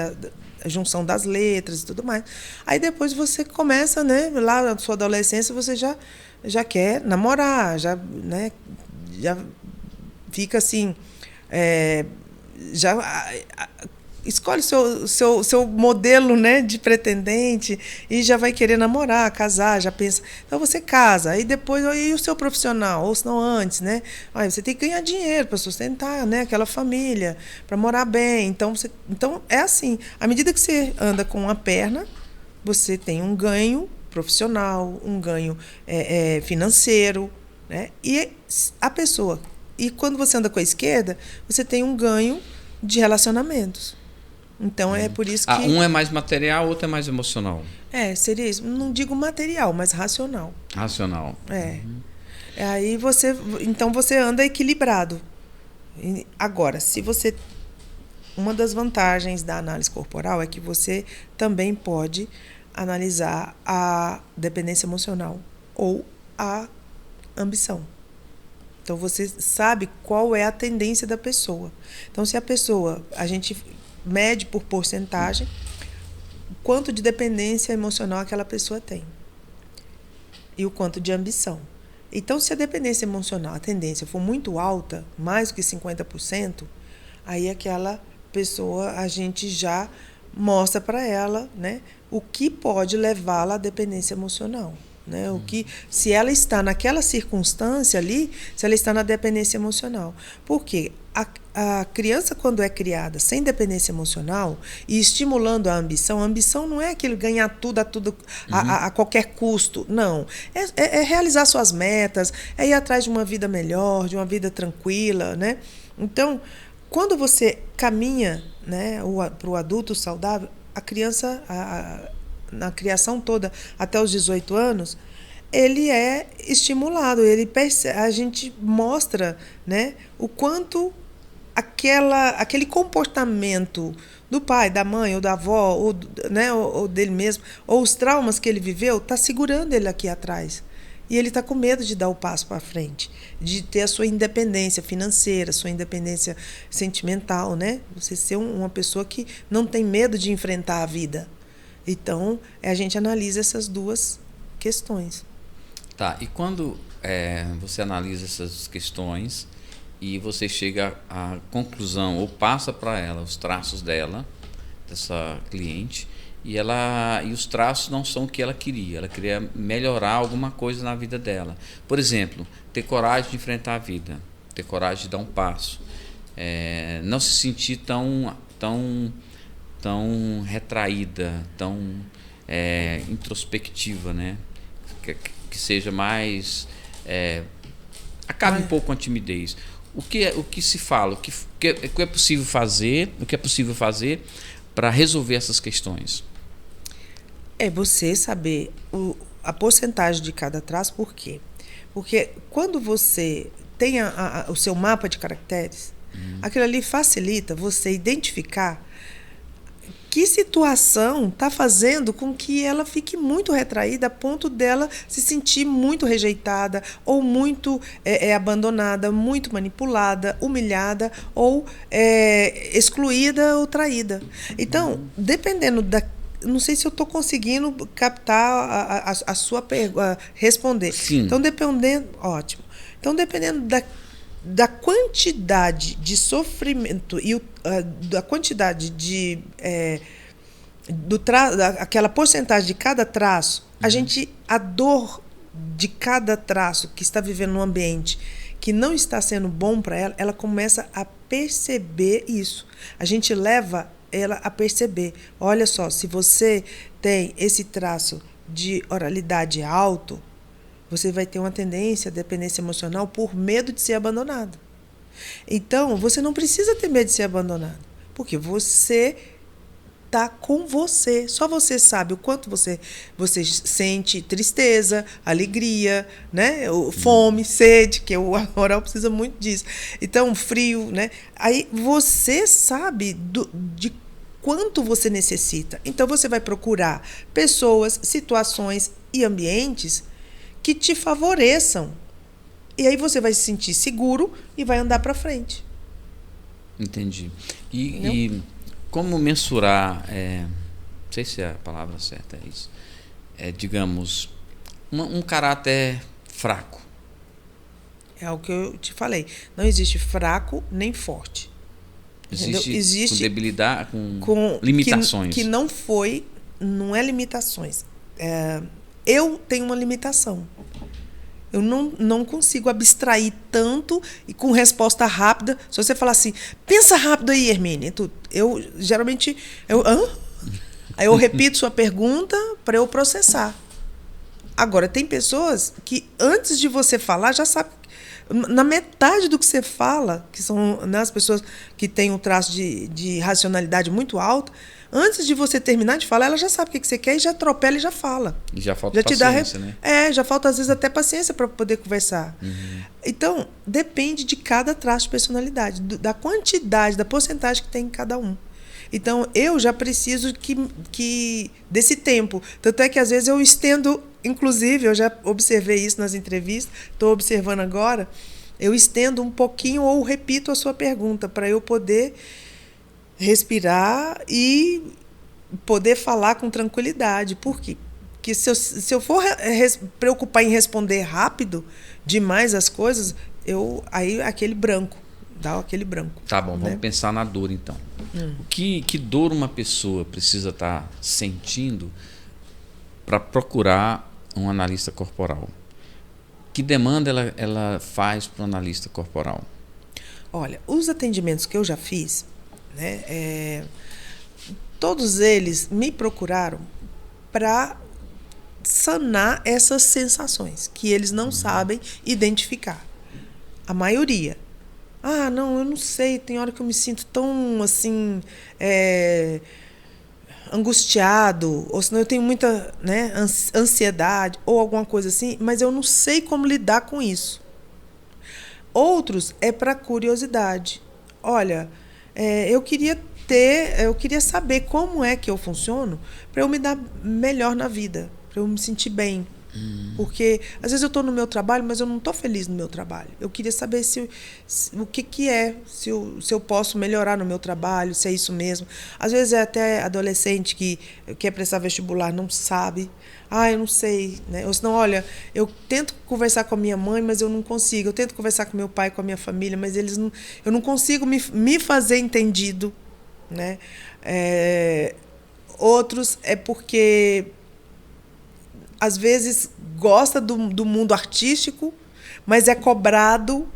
A junção das letras e tudo mais. Aí depois você começa, né? Lá na sua adolescência você já quer namorar, já fica assim, escolhe seu modelo, né, de pretendente e já vai querer namorar, casar, já pensa. Então você casa, aí depois e o seu profissional, ou se não antes, né? Aí você tem que ganhar dinheiro para sustentar, né, aquela família, para morar bem. Então é assim, à medida que você anda com uma perna, você tem um ganho profissional, um ganho financeiro, né? E quando você anda com a esquerda, você tem um ganho de relacionamentos. Então, é por isso que... Um é mais material, outro é mais emocional. Seria isso. Não digo material, mas racional. Racional. Aí você anda equilibrado. Agora, uma das vantagens da análise corporal é que você também pode analisar a dependência emocional ou a ambição. Então, você sabe qual é a tendência da pessoa. Então, se a gente mede por porcentagem quanto de dependência emocional aquela pessoa tem e o quanto de ambição. Então, se a dependência emocional, a tendência for muito alta, mais do que 50%, aí aquela pessoa, a gente já mostra para ela, né, o que pode levá-la à dependência emocional. Né? Se ela está naquela circunstância ali, se ela está na dependência emocional. Por quê? A criança, quando é criada sem dependência emocional e estimulando a ambição não é aquele ganhar tudo a qualquer custo. Não. É realizar suas metas, é ir atrás de uma vida melhor, de uma vida tranquila. Né? Então, quando você caminha, né, para o adulto saudável, a criança... na criação toda até os 18 anos, ele é estimulado, a gente mostra, né, o quanto aquele comportamento do pai, da mãe, ou da avó, ou dele mesmo, ou os traumas que ele viveu, está segurando ele aqui atrás. E ele está com medo de dar o passo para frente, de ter a sua independência financeira, sua independência sentimental, né? Você ser uma pessoa que não tem medo de enfrentar a vida. Então, a gente analisa essas duas questões. Tá, e quando você analisa essas questões e você chega à conclusão, ou passa para ela os traços dessa cliente, e os traços não são o que ela queria melhorar alguma coisa na vida dela. Por exemplo, ter coragem de enfrentar a vida, ter coragem de dar um passo, não se sentir tão retraída, tão introspectiva, né? Que seja mais... acabe um pouco com a timidez. O que se fala? O que é possível fazer? O que é possível fazer para resolver essas questões? É você saber a porcentagem de cada traço, por quê? Porque quando você tem o seu mapa de caracteres, aquilo ali facilita você identificar que situação está fazendo com que ela fique muito retraída a ponto dela se sentir muito rejeitada ou muito abandonada, muito manipulada, humilhada ou excluída ou traída. Então, dependendo da... Não sei se eu estou conseguindo captar a sua pergunta, responder. Sim. Então, dependendo... Ótimo. Então, dependendo da quantidade de sofrimento e da quantidade de aquela porcentagem de cada traço, a dor de cada traço que está vivendo num ambiente que não está sendo bom para ela, ela começa a perceber isso. A gente leva ela a perceber. Olha só, se você tem esse traço de oralidade alto, você vai ter uma tendência à dependência emocional por medo de ser abandonado. Então, você não precisa ter medo de ser abandonado, porque você está com você. Só você sabe o quanto você sente tristeza, alegria, né? Fome, sede, que o oral precisa muito disso. Então, frio, né? Aí você sabe de quanto você necessita. Então, você vai procurar pessoas, situações e ambientes que te favoreçam. E aí você vai se sentir seguro e vai andar para frente. Entendi. E como mensurar, não sei se é a palavra certa, é isso, digamos, um caráter fraco? É o que eu te falei. Não existe fraco nem forte. Existe com debilidade, com limitações. Que não é limitações. Eu tenho uma limitação. Eu não consigo abstrair tanto e com resposta rápida. Se você falar assim, pensa rápido aí, Hermínia. Eu geralmente... Aí eu repito sua pergunta para eu processar. Agora, tem pessoas que antes de você falar já sabe... Na metade do que você fala, que são, né, as pessoas que têm um traço de racionalidade muito alto, antes de você terminar de falar, ela já sabe o que você quer e já atropela e já fala. E já falta paciência, né? Já falta às vezes até paciência para poder conversar. Então, depende de cada traço de personalidade, da quantidade, da porcentagem que tem em cada um. Então, eu já preciso desse tempo. Tanto é que às vezes eu estendo, inclusive, eu já observei isso nas entrevistas, estou observando agora, eu estendo um pouquinho ou repito a sua pergunta para eu poder respirar e poder falar com tranquilidade. Por quê? Porque se eu for preocupar em responder rápido demais as coisas, aí aquele branco, dá aquele branco. Tá bom, né? Vamos pensar na dor então. Que dor uma pessoa precisa estar sentindo para procurar um analista corporal? Que demanda ela faz para o analista corporal? Olha, os atendimentos que eu já fiz, né, todos eles me procuraram para sanar essas sensações que eles não sabem identificar. A maioria. Não, eu não sei, tem hora que eu me sinto tão assim angustiado, ou senão eu tenho muita, né, ansiedade ou alguma coisa assim, mas eu não sei como lidar com isso. Outros é para curiosidade. Olha, eu queria saber como é que eu funciono para eu me dar melhor na vida, para eu me sentir bem. Porque às vezes eu estou no meu trabalho, mas eu não estou feliz no meu trabalho. Eu queria saber o que é, se eu posso melhorar no meu trabalho, se é isso mesmo. Às vezes é até adolescente que quer prestar vestibular, não sabe. Eu não sei, né? Ou senão, olha, eu tento conversar com a minha mãe, mas eu não consigo. Eu tento conversar com meu pai, com a minha família, mas eu não consigo me fazer entendido, né? Outros é porque às vezes gosta do mundo artístico, mas é cobrado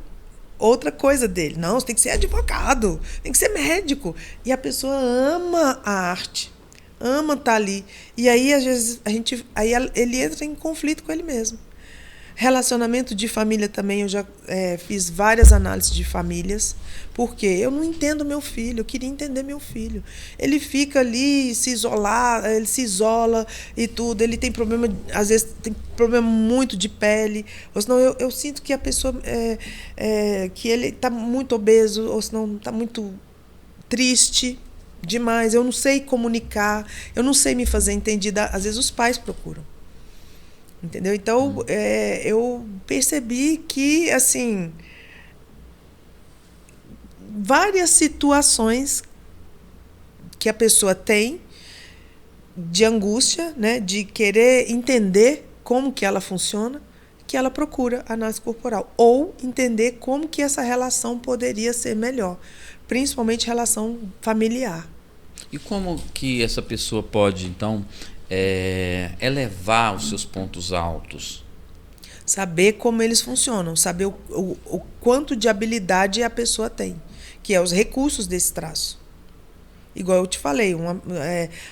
outra coisa dele. Não, você tem que ser advogado, tem que ser médico. E a pessoa ama a arte, ama estar ali. E aí, às vezes, ele entra em conflito com ele mesmo. Relacionamento de família também, eu já fiz várias análises de famílias, porque eu não entendo meu filho, eu queria entender meu filho. Ele fica ali, ele se isola e tudo, ele tem problema, às vezes tem problema muito de pele, ou senão eu sinto que a pessoa, que ele está muito obeso, ou senão está muito triste demais, eu não sei comunicar, eu não sei me fazer entendida, às vezes os pais procuram. Entendeu? Então, eu percebi que, assim, várias situações que a pessoa tem de angústia, né, de querer entender como que ela funciona, que ela procura análise corporal. Ou entender como que essa relação poderia ser melhor, principalmente relação familiar. E como que essa pessoa pode, então, elevar os seus pontos altos? Saber como eles funcionam, saber o quanto de habilidade a pessoa tem, que é os recursos desse traço. Igual eu te falei,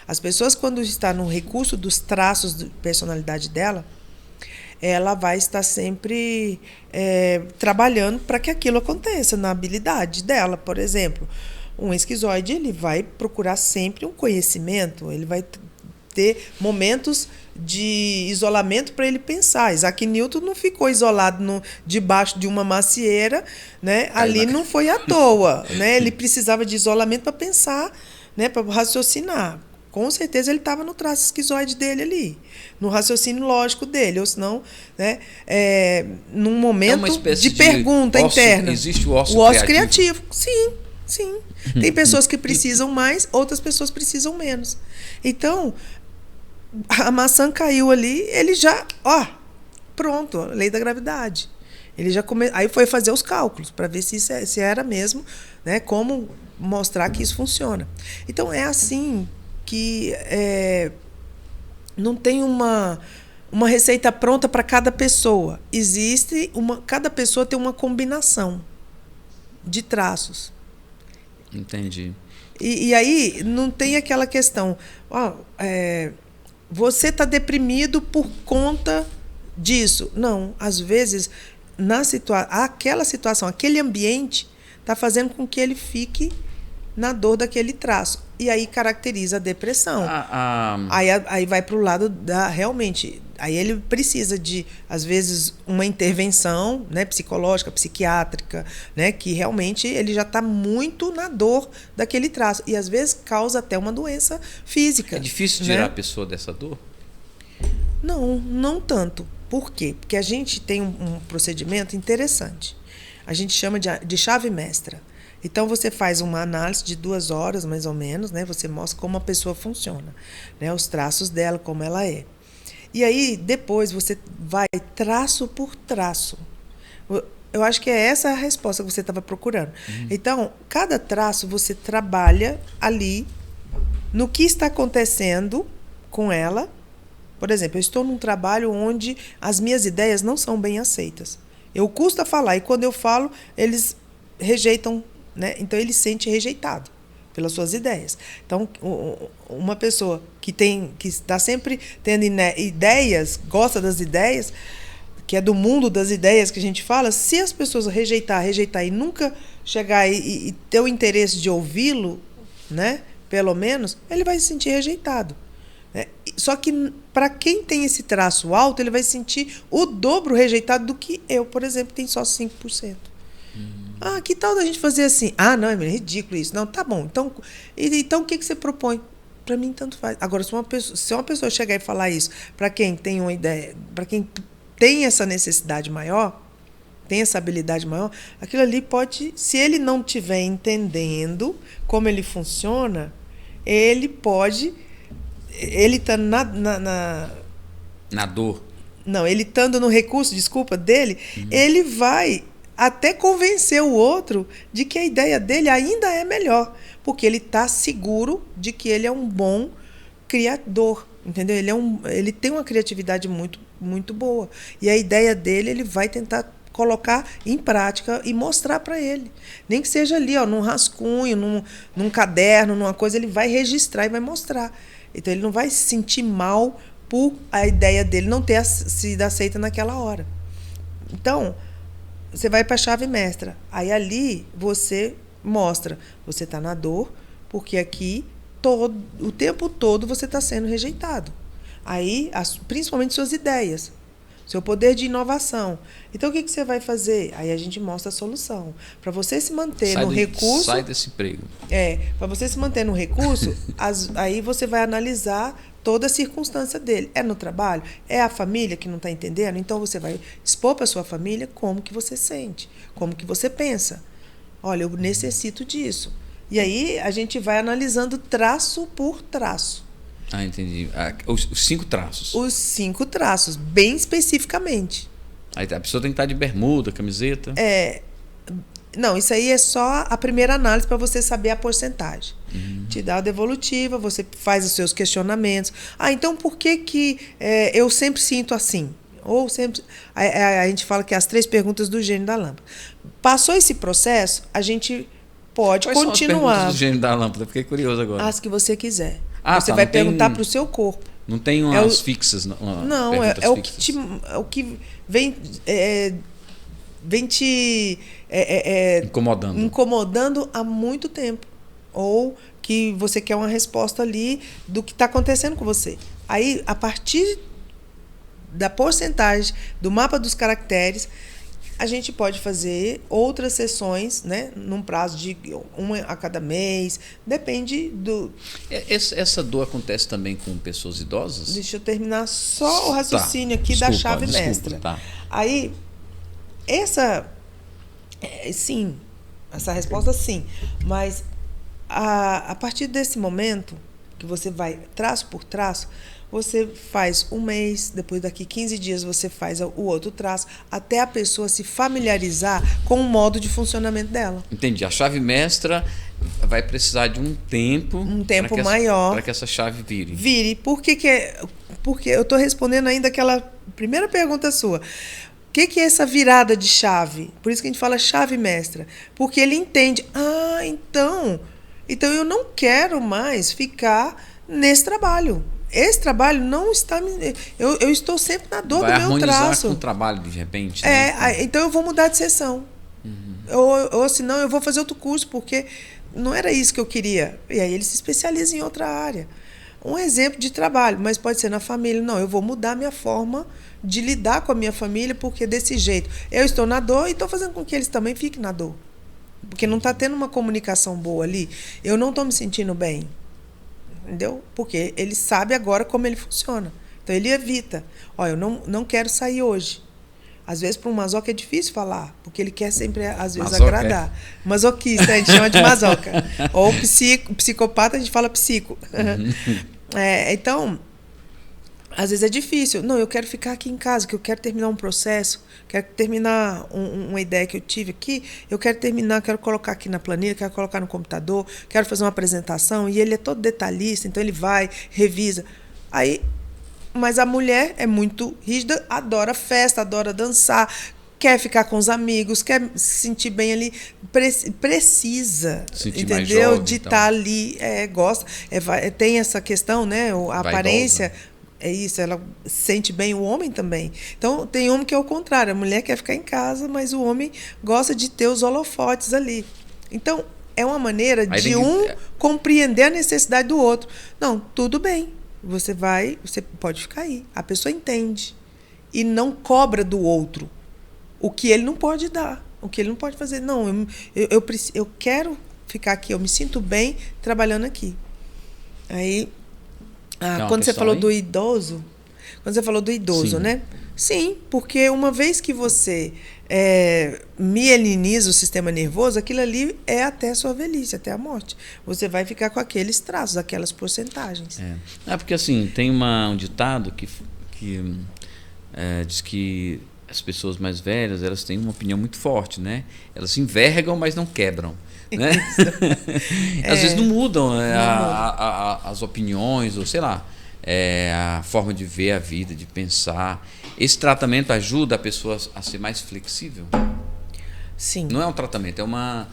as pessoas, quando estão no recurso dos traços de personalidade dela, ela vai estar sempre trabalhando para que aquilo aconteça, na habilidade dela. Por exemplo, um esquizoide, ele vai procurar sempre um conhecimento, ele vai ter momentos de isolamento para ele pensar. Isaac Newton não ficou isolado debaixo de uma macieira, né? Ali não foi à toa, né? Ele precisava de isolamento para pensar, né? Para raciocinar. Com certeza ele estava no traço esquizoide dele ali, no raciocínio lógico dele, ou senão, né? Num momento de pergunta interna. Existe o ócio criativo. Sim. Tem pessoas que precisam mais, outras pessoas precisam menos. Então, a maçã caiu ali, ele já, pronto, lei da gravidade. Ele já aí foi fazer os cálculos para ver se era mesmo, né, como mostrar que isso funciona. Então é assim que não tem uma receita pronta para cada pessoa. Cada pessoa tem uma combinação de traços. Entendi. E aí não tem aquela questão, você está deprimido por conta disso. Não, às vezes, aquela situação, aquele ambiente está fazendo com que ele fique na dor daquele traço. E aí caracteriza a depressão. Aí vai para o lado realmente. Aí ele precisa de, às vezes, uma intervenção, né, psicológica, psiquiátrica, né, que realmente ele já está muito na dor daquele traço. E às vezes causa até uma doença física. É difícil tirar, né, a pessoa dessa dor? Não tanto. Por quê? Porque a gente tem um procedimento interessante. A gente chama de chave mestra. Então, você faz uma análise de 2 horas, mais ou menos, né? Você mostra como a pessoa funciona, né? Os traços dela, como ela é. E aí, depois, você vai traço por traço. Eu acho que é essa a resposta que você estava procurando. Então, cada traço você trabalha ali no que está acontecendo com ela. Por exemplo, eu estou num trabalho onde as minhas ideias não são bem aceitas. Eu custa falar, e quando eu falo, eles rejeitam, né? Então, ele se sente rejeitado pelas suas ideias. Então, uma pessoa que está sempre tendo ideias, gosta das ideias, que é do mundo das ideias que a gente fala, se as pessoas rejeitar e nunca chegar e ter o interesse de ouvi-lo, né? Pelo menos, ele vai se sentir rejeitado. Né? Só que, para quem tem esse traço alto, ele vai se sentir o dobro rejeitado do que eu, por exemplo, que tenho só 5%. Que tal da gente fazer assim? Não, é ridículo isso. Não, tá bom. Então o que você propõe? Para mim, tanto faz. Agora, se uma pessoa chegar e falar isso para quem tem uma ideia, para quem tem essa necessidade maior, tem essa habilidade maior, aquilo ali pode, se ele não estiver entendendo como ele funciona, ele está na dor. Não, ele estando no recurso, dele, ele vai até convencer o outro de que a ideia dele ainda é melhor, porque ele está seguro de que ele é um bom criador, entendeu? Ele tem uma criatividade muito, muito boa. E a ideia dele, ele vai tentar colocar em prática e mostrar para ele. Nem que seja ali, num rascunho, num caderno, numa coisa, ele vai registrar e vai mostrar. Então, ele não vai se sentir mal por a ideia dele não ter sido aceita naquela hora. Então, você vai para a chave mestra. Aí ali você mostra, você está na dor, porque aqui o tempo todo você está sendo rejeitado. Aí, principalmente suas ideias, seu poder de inovação. Então, o que você vai fazer? Aí a gente mostra a solução. Para você se manter no recurso... Sai desse emprego. Para você se manter no recurso, aí você vai analisar toda a circunstância dele. É no trabalho? É a família que não está entendendo? Então, você vai expor para sua família como que você sente, como que você pensa. Olha, eu necessito disso. E aí, a gente vai analisando traço por traço. Ah, entendi. Os 5 traços. Os 5 traços, bem especificamente. Aí a pessoa tem que estar de bermuda, camiseta. Não, isso aí é só a primeira análise para você saber a porcentagem. Te dá a devolutiva, você faz os seus questionamentos. Então por que eu sempre sinto assim? Ou sempre. A gente fala que é as 3 perguntas do gênio da lâmpada. Passou esse processo, a gente pode Quais continuar. São as perguntas do gênio da lâmpada? Fiquei curioso agora. As que você quiser. Você vai perguntar para o seu corpo. Não tem umas fixas? Não, o que vem te incomodando há muito tempo. Ou que você quer uma resposta ali do que está acontecendo com você. Aí, a partir da porcentagem do mapa dos caracteres, a gente pode fazer outras sessões, né, num prazo de 1 a cada mês, depende do... Essa dor acontece também com pessoas idosas? Deixa eu terminar só o raciocínio aqui da chave mestra. Tá. Aí, sim, essa resposta sim, mas a partir desse momento, que você vai traço por traço, você faz 1 mês, depois daqui 15 dias você faz o outro traço, até a pessoa se familiarizar com o modo de funcionamento dela. Entendi. A chave mestra vai precisar de um tempo maior para que essa chave vire. Porque eu estou respondendo ainda aquela primeira pergunta sua. O que é essa virada de chave? Por isso que a gente fala chave mestra. Porque ele entende. Então eu não quero mais ficar nesse trabalho. Esse trabalho não está... Eu estou sempre na dor do meu traço. Vai harmonizar com o trabalho, de repente. Né? Então eu vou mudar de sessão. Ou senão eu vou fazer outro curso, porque não era isso que eu queria. E aí ele se especializa em outra área. Um exemplo de trabalho, mas pode ser na família. Não, eu vou mudar minha forma de lidar com a minha família, porque desse jeito eu estou na dor e estou fazendo com que eles também fiquem na dor. Porque não está tendo uma comunicação boa ali. Eu não estou me sentindo bem. Entendeu? Porque ele sabe agora como ele funciona. Então ele evita. Eu não quero sair hoje. Às vezes, para um masoca é difícil falar, porque ele quer sempre, às vezes, masoca, agradar. Masoquista, a gente chama de masoca. Ou psicopata, a gente fala psico. Então, às vezes é difícil. Não, eu quero ficar aqui em casa, que eu quero terminar um processo, quero terminar uma ideia que eu tive aqui, quero colocar aqui na planilha, quero colocar no computador, quero fazer uma apresentação, e ele é todo detalhista, então ele vai, revisa. Mas a mulher é muito rígida, adora festa, adora dançar, quer ficar com os amigos, quer se sentir bem ali, precisa, entendeu? Jovem, de estar ali, gosta. Tem essa questão, né? A aparência... É isso, ela sente bem, o homem também. Então, tem homem que é o contrário. A mulher quer ficar em casa, mas o homem gosta de ter os holofotes ali. Então, é uma maneira de compreender a necessidade do outro. Não, tudo bem. Você pode ficar aí. A pessoa entende. E não cobra do outro o que ele não pode dar, o que ele não pode fazer. Não, eu quero ficar aqui, eu me sinto bem trabalhando aqui. Aí... quando você falou do idoso, sim, né? Sim, porque uma vez que você mieliniza o sistema nervoso, aquilo ali é até a sua velhice, até a morte. Você vai ficar com aqueles traços, aquelas porcentagens. Porque assim, tem um ditado que diz que as pessoas mais velhas, elas têm uma opinião muito forte, né? Elas se envergam, mas não quebram. Né? Às vezes não mudam as opiniões, ou sei lá, a forma de ver a vida, de pensar. Esse tratamento ajuda a pessoa a ser mais flexível? Sim. Não é um tratamento, é uma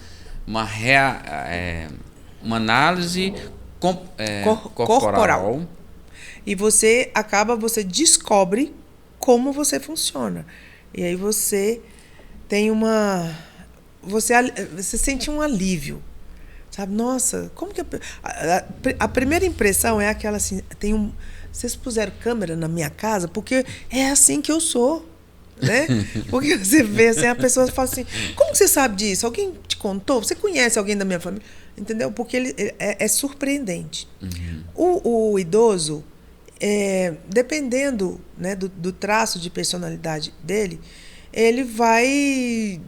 análise corporal. E você descobre como você funciona. E aí você tem você sente um alívio. Sabe? Nossa, como que... A primeira impressão é aquela assim... Vocês puseram câmera na minha casa porque é assim que eu sou. Né? Porque você vê assim, a pessoa fala assim, como que você sabe disso? Alguém te contou? Você conhece alguém da minha família? Entendeu? Porque ele é surpreendente. O idoso, dependendo, né, do traço de personalidade dele, ele vai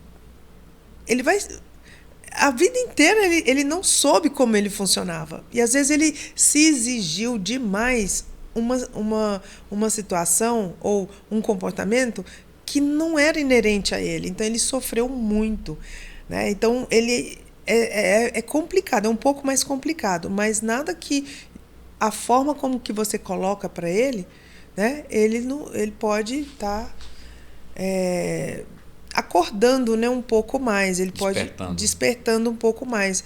a vida inteira ele não soube como ele funcionava. E às vezes ele se exigiu demais uma situação ou um comportamento que não era inerente a ele. Então ele sofreu muito. Né? Então ele é complicado, é um pouco mais complicado, mas nada que a forma como que você coloca para ele, né? Ele pode estar acordando, né, um pouco mais, ele pode despertando um pouco mais.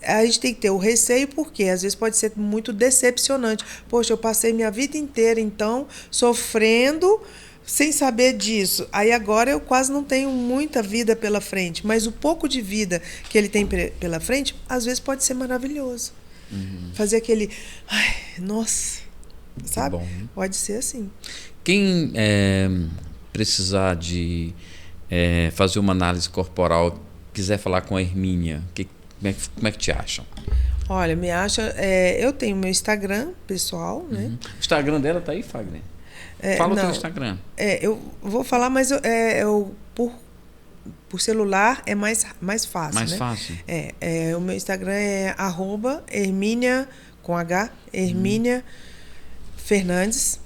A gente tem que ter o receio, porque às vezes pode ser muito decepcionante. Poxa, eu passei minha vida inteira, então, sofrendo sem saber disso. Aí agora eu quase não tenho muita vida pela frente, mas o pouco de vida que ele tem pela frente, às vezes pode ser maravilhoso. Fazer aquele... Ai, nossa, sabe? Bom. Pode ser assim. Quem precisar de fazer uma análise corporal, quiser falar com a Hermínia, como é que te acham? Olha, me acha... eu tenho meu Instagram pessoal, né? O Instagram dela tá aí, Fagner? Fala o teu Instagram. Eu vou falar, mas por celular é mais fácil. Mais né? fácil? O meu Instagram é @Hermínia, com H, Hermínia Fernandes,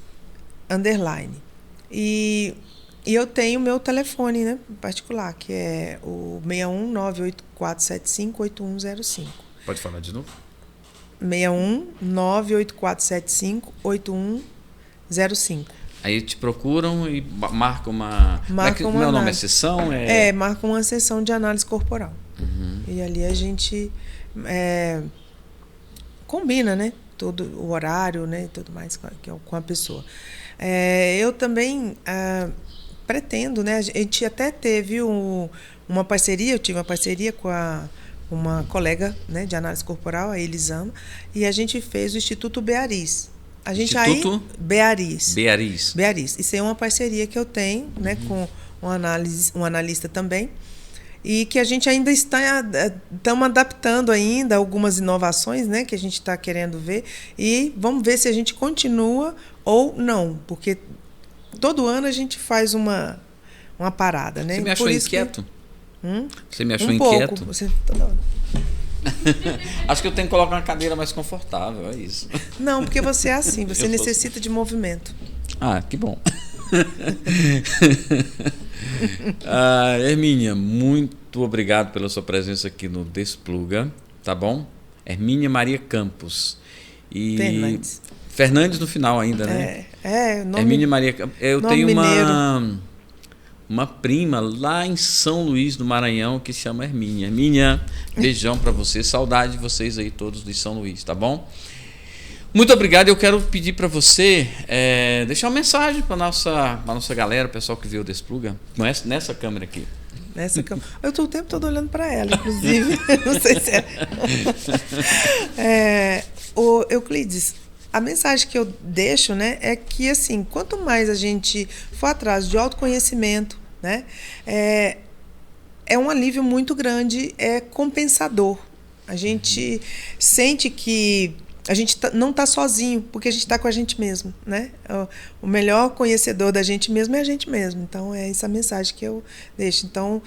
_. E eu tenho meu telefone, né, particular, que é o 61984758105. Pode falar de novo? 61984758105. Aí te procuram e marcam uma... Meu nome é sessão? Marca uma sessão de análise corporal. E ali a gente combina, né? Todo o horário, né? Tudo mais com a pessoa. Eu também pretendo, né? A gente até teve uma parceria, eu tive uma parceria com uma colega, né, de análise corporal, a Elisama, e a gente fez o Instituto Bearis. Instituto Bearis. Bearis. Isso é uma parceria que eu tenho, né, com um analista também, e que a gente ainda estamos adaptando ainda algumas inovações, né, que a gente está querendo ver, e vamos ver se a gente continua ou não, porque todo ano a gente faz uma parada, né? Você me achou inquieto? Você me achou inquieto? Pouco. Você toda hora. Acho que eu tenho que colocar uma cadeira mais confortável, é isso. Não, porque você é assim, você necessita de movimento. Ah, que bom. Hermínia, muito obrigado pela sua presença aqui no Despluga, tá bom? Hermínia Maria Campos. E Fernandes no final ainda, né? Nome... Hermínia Maria Campos. Eu tenho uma prima lá em São Luís do Maranhão que se chama Hermínia. Hermínia, beijão pra você, saudade de vocês aí todos de São Luís, tá bom? Muito obrigado. Eu quero pedir para você deixar uma mensagem para nossa galera, o pessoal que viu o Despluga, nessa câmera aqui. Nessa câmera. Eu estou o tempo todo olhando para ela, inclusive. Não sei se Euclides, a mensagem que eu deixo, né, é que, assim, quanto mais a gente for atrás de autoconhecimento, né, é um alívio muito grande, é compensador. A gente sente que a gente não está sozinho, porque a gente está com a gente mesmo, né? O melhor conhecedor da gente mesmo é a gente mesmo. Então, é essa mensagem que eu deixo. Então,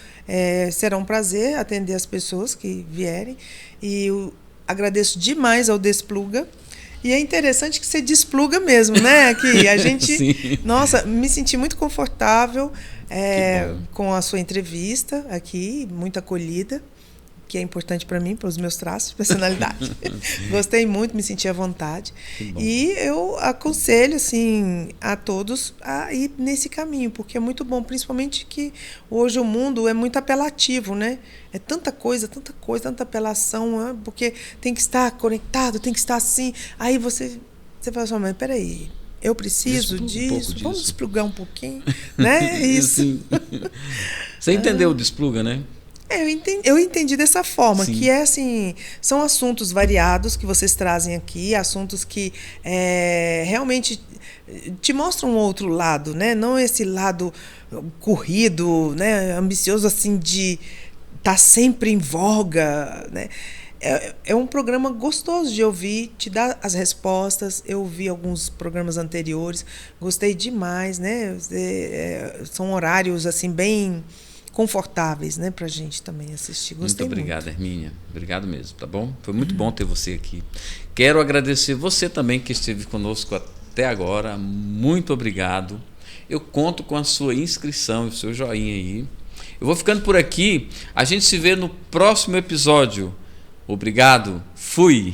será um prazer atender as pessoas que vierem. E eu agradeço demais ao Despluga. E é interessante que você despluga mesmo, né? Que a gente... Nossa, me senti muito confortável com a sua entrevista aqui, muito acolhida, que é importante para mim, para os meus traços de personalidade. Gostei muito, me senti à vontade. E eu aconselho, assim, a todos a ir nesse caminho, porque é muito bom, principalmente que hoje o mundo é muito apelativo, né? É tanta coisa, tanta apelação, porque tem que estar conectado, tem que estar assim. Aí você fala assim, mas peraí, eu preciso Despluga um pouco disso. disso. Vamos desplugar um pouquinho, né? Isso. Sim. Você entendeu o Despluga, né? Eu entendi dessa forma, Sim. que é assim, são assuntos variados que vocês trazem aqui, assuntos que realmente te mostram um outro lado, né? Não esse lado corrido, né? Ambicioso assim de estar sempre em voga, né? É um programa gostoso de ouvir, te dá as respostas. Eu ouvi alguns programas anteriores, gostei demais, né? São horários assim bem confortáveis, né, pra gente também assistir. Gostei Muito obrigado, muito. Hermínia. Obrigado mesmo, tá bom? Foi muito bom ter você aqui. Quero agradecer você também que esteve conosco até agora. Muito obrigado. Eu conto com a sua inscrição e o seu joinha aí. Eu vou ficando por aqui. A gente se vê no próximo episódio. Obrigado. Fui.